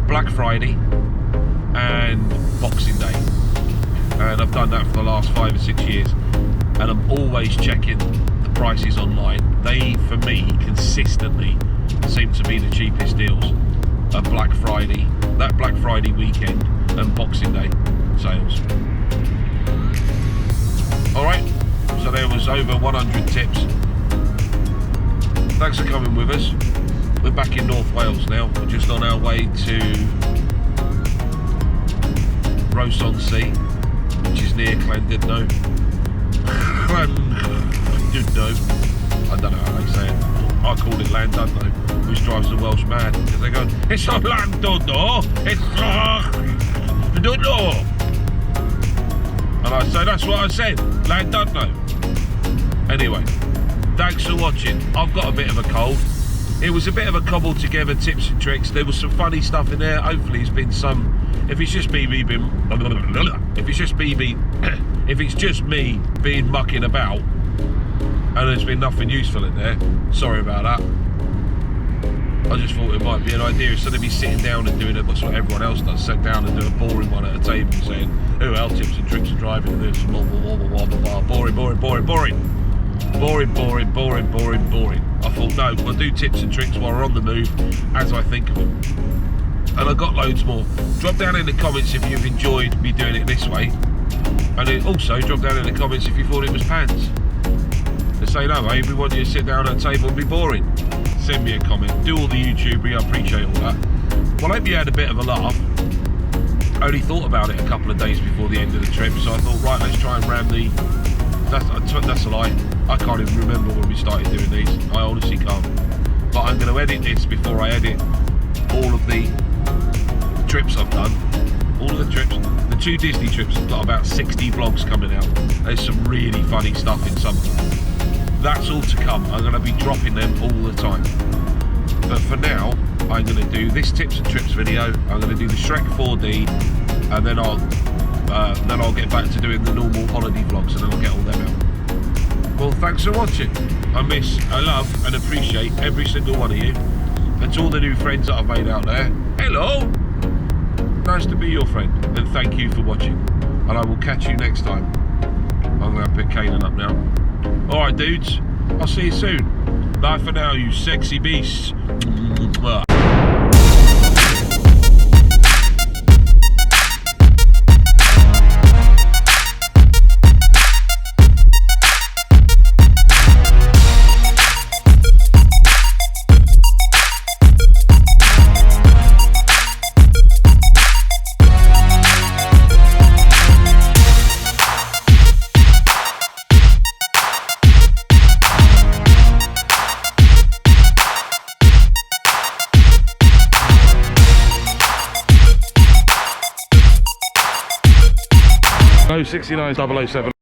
Black Friday and Boxing Day, and I've done that for the last 5 or 6 years, and I'm always checking the prices online. They, for me, consistently seem to be the cheapest deals at Black Friday, that Black Friday weekend, and Boxing Day sales. Alright, so there was over 100 tips. Thanks for coming with us. We're back in North Wales now. We're just on our way to Ross-on-Sea, which is near Llandudno. Llandudno. I don't know how they say it. I call it Llandudno, which drives the Welsh mad because they go, it's not Llandudno, it's Llandudno. And I say, that's what I said, Llandudno. Anyway, thanks for watching. I've got a bit of a cold. It was a bit of a cobbled together tips and tricks. There was some funny stuff in there. Hopefully it's been some, if it's just me being mucking about and there's been nothing useful in there, sorry about that. I just thought it might be an idea, instead of me sitting down and doing it, that's what everyone else does, sit down and do a boring one at a table saying, oh, our tips and tricks of driving this, blah, blah, blah, blah, blah, blah, boring, boring, boring, boring. Boring, boring, boring, boring, boring. I thought, no, we'll do tips and tricks while we're on the move as I think of them. And I've got loads more. Drop down in the comments if you've enjoyed me doing it this way. And then also drop down in the comments if you thought it was pants. And say, no, mate, we want you to sit down at a table and be boring. Send me a comment. Do all the YouTubing, I appreciate all that. Well, I hope you had a bit of a laugh. I only thought about it a couple of days before the end of the trip, so I thought, right, let's try and ram the... That's a lie. I can't even remember when we started doing these. I honestly can't. But I'm going to edit this before I edit all of the trips I've done. All of the trips. The 2 Disney trips have got about 60 vlogs coming out. There's some really funny stuff in some of them. That's all to come. I'm going to be dropping them all the time. But for now, I'm going to do this tips and trips video. I'm going to do the Shrek 4D, and then I'll get back to doing the normal holiday vlogs, and then I'll get all them out. Well, thanks for watching. I love and appreciate every single one of you. And to all the new friends that I've made out there, hello! Nice to be your friend, and thank you for watching. And I will catch you next time. I'm going to pick Kanan up now. Alright, dudes. I'll see you soon. Bye for now, you sexy beasts. Oh, 69 007.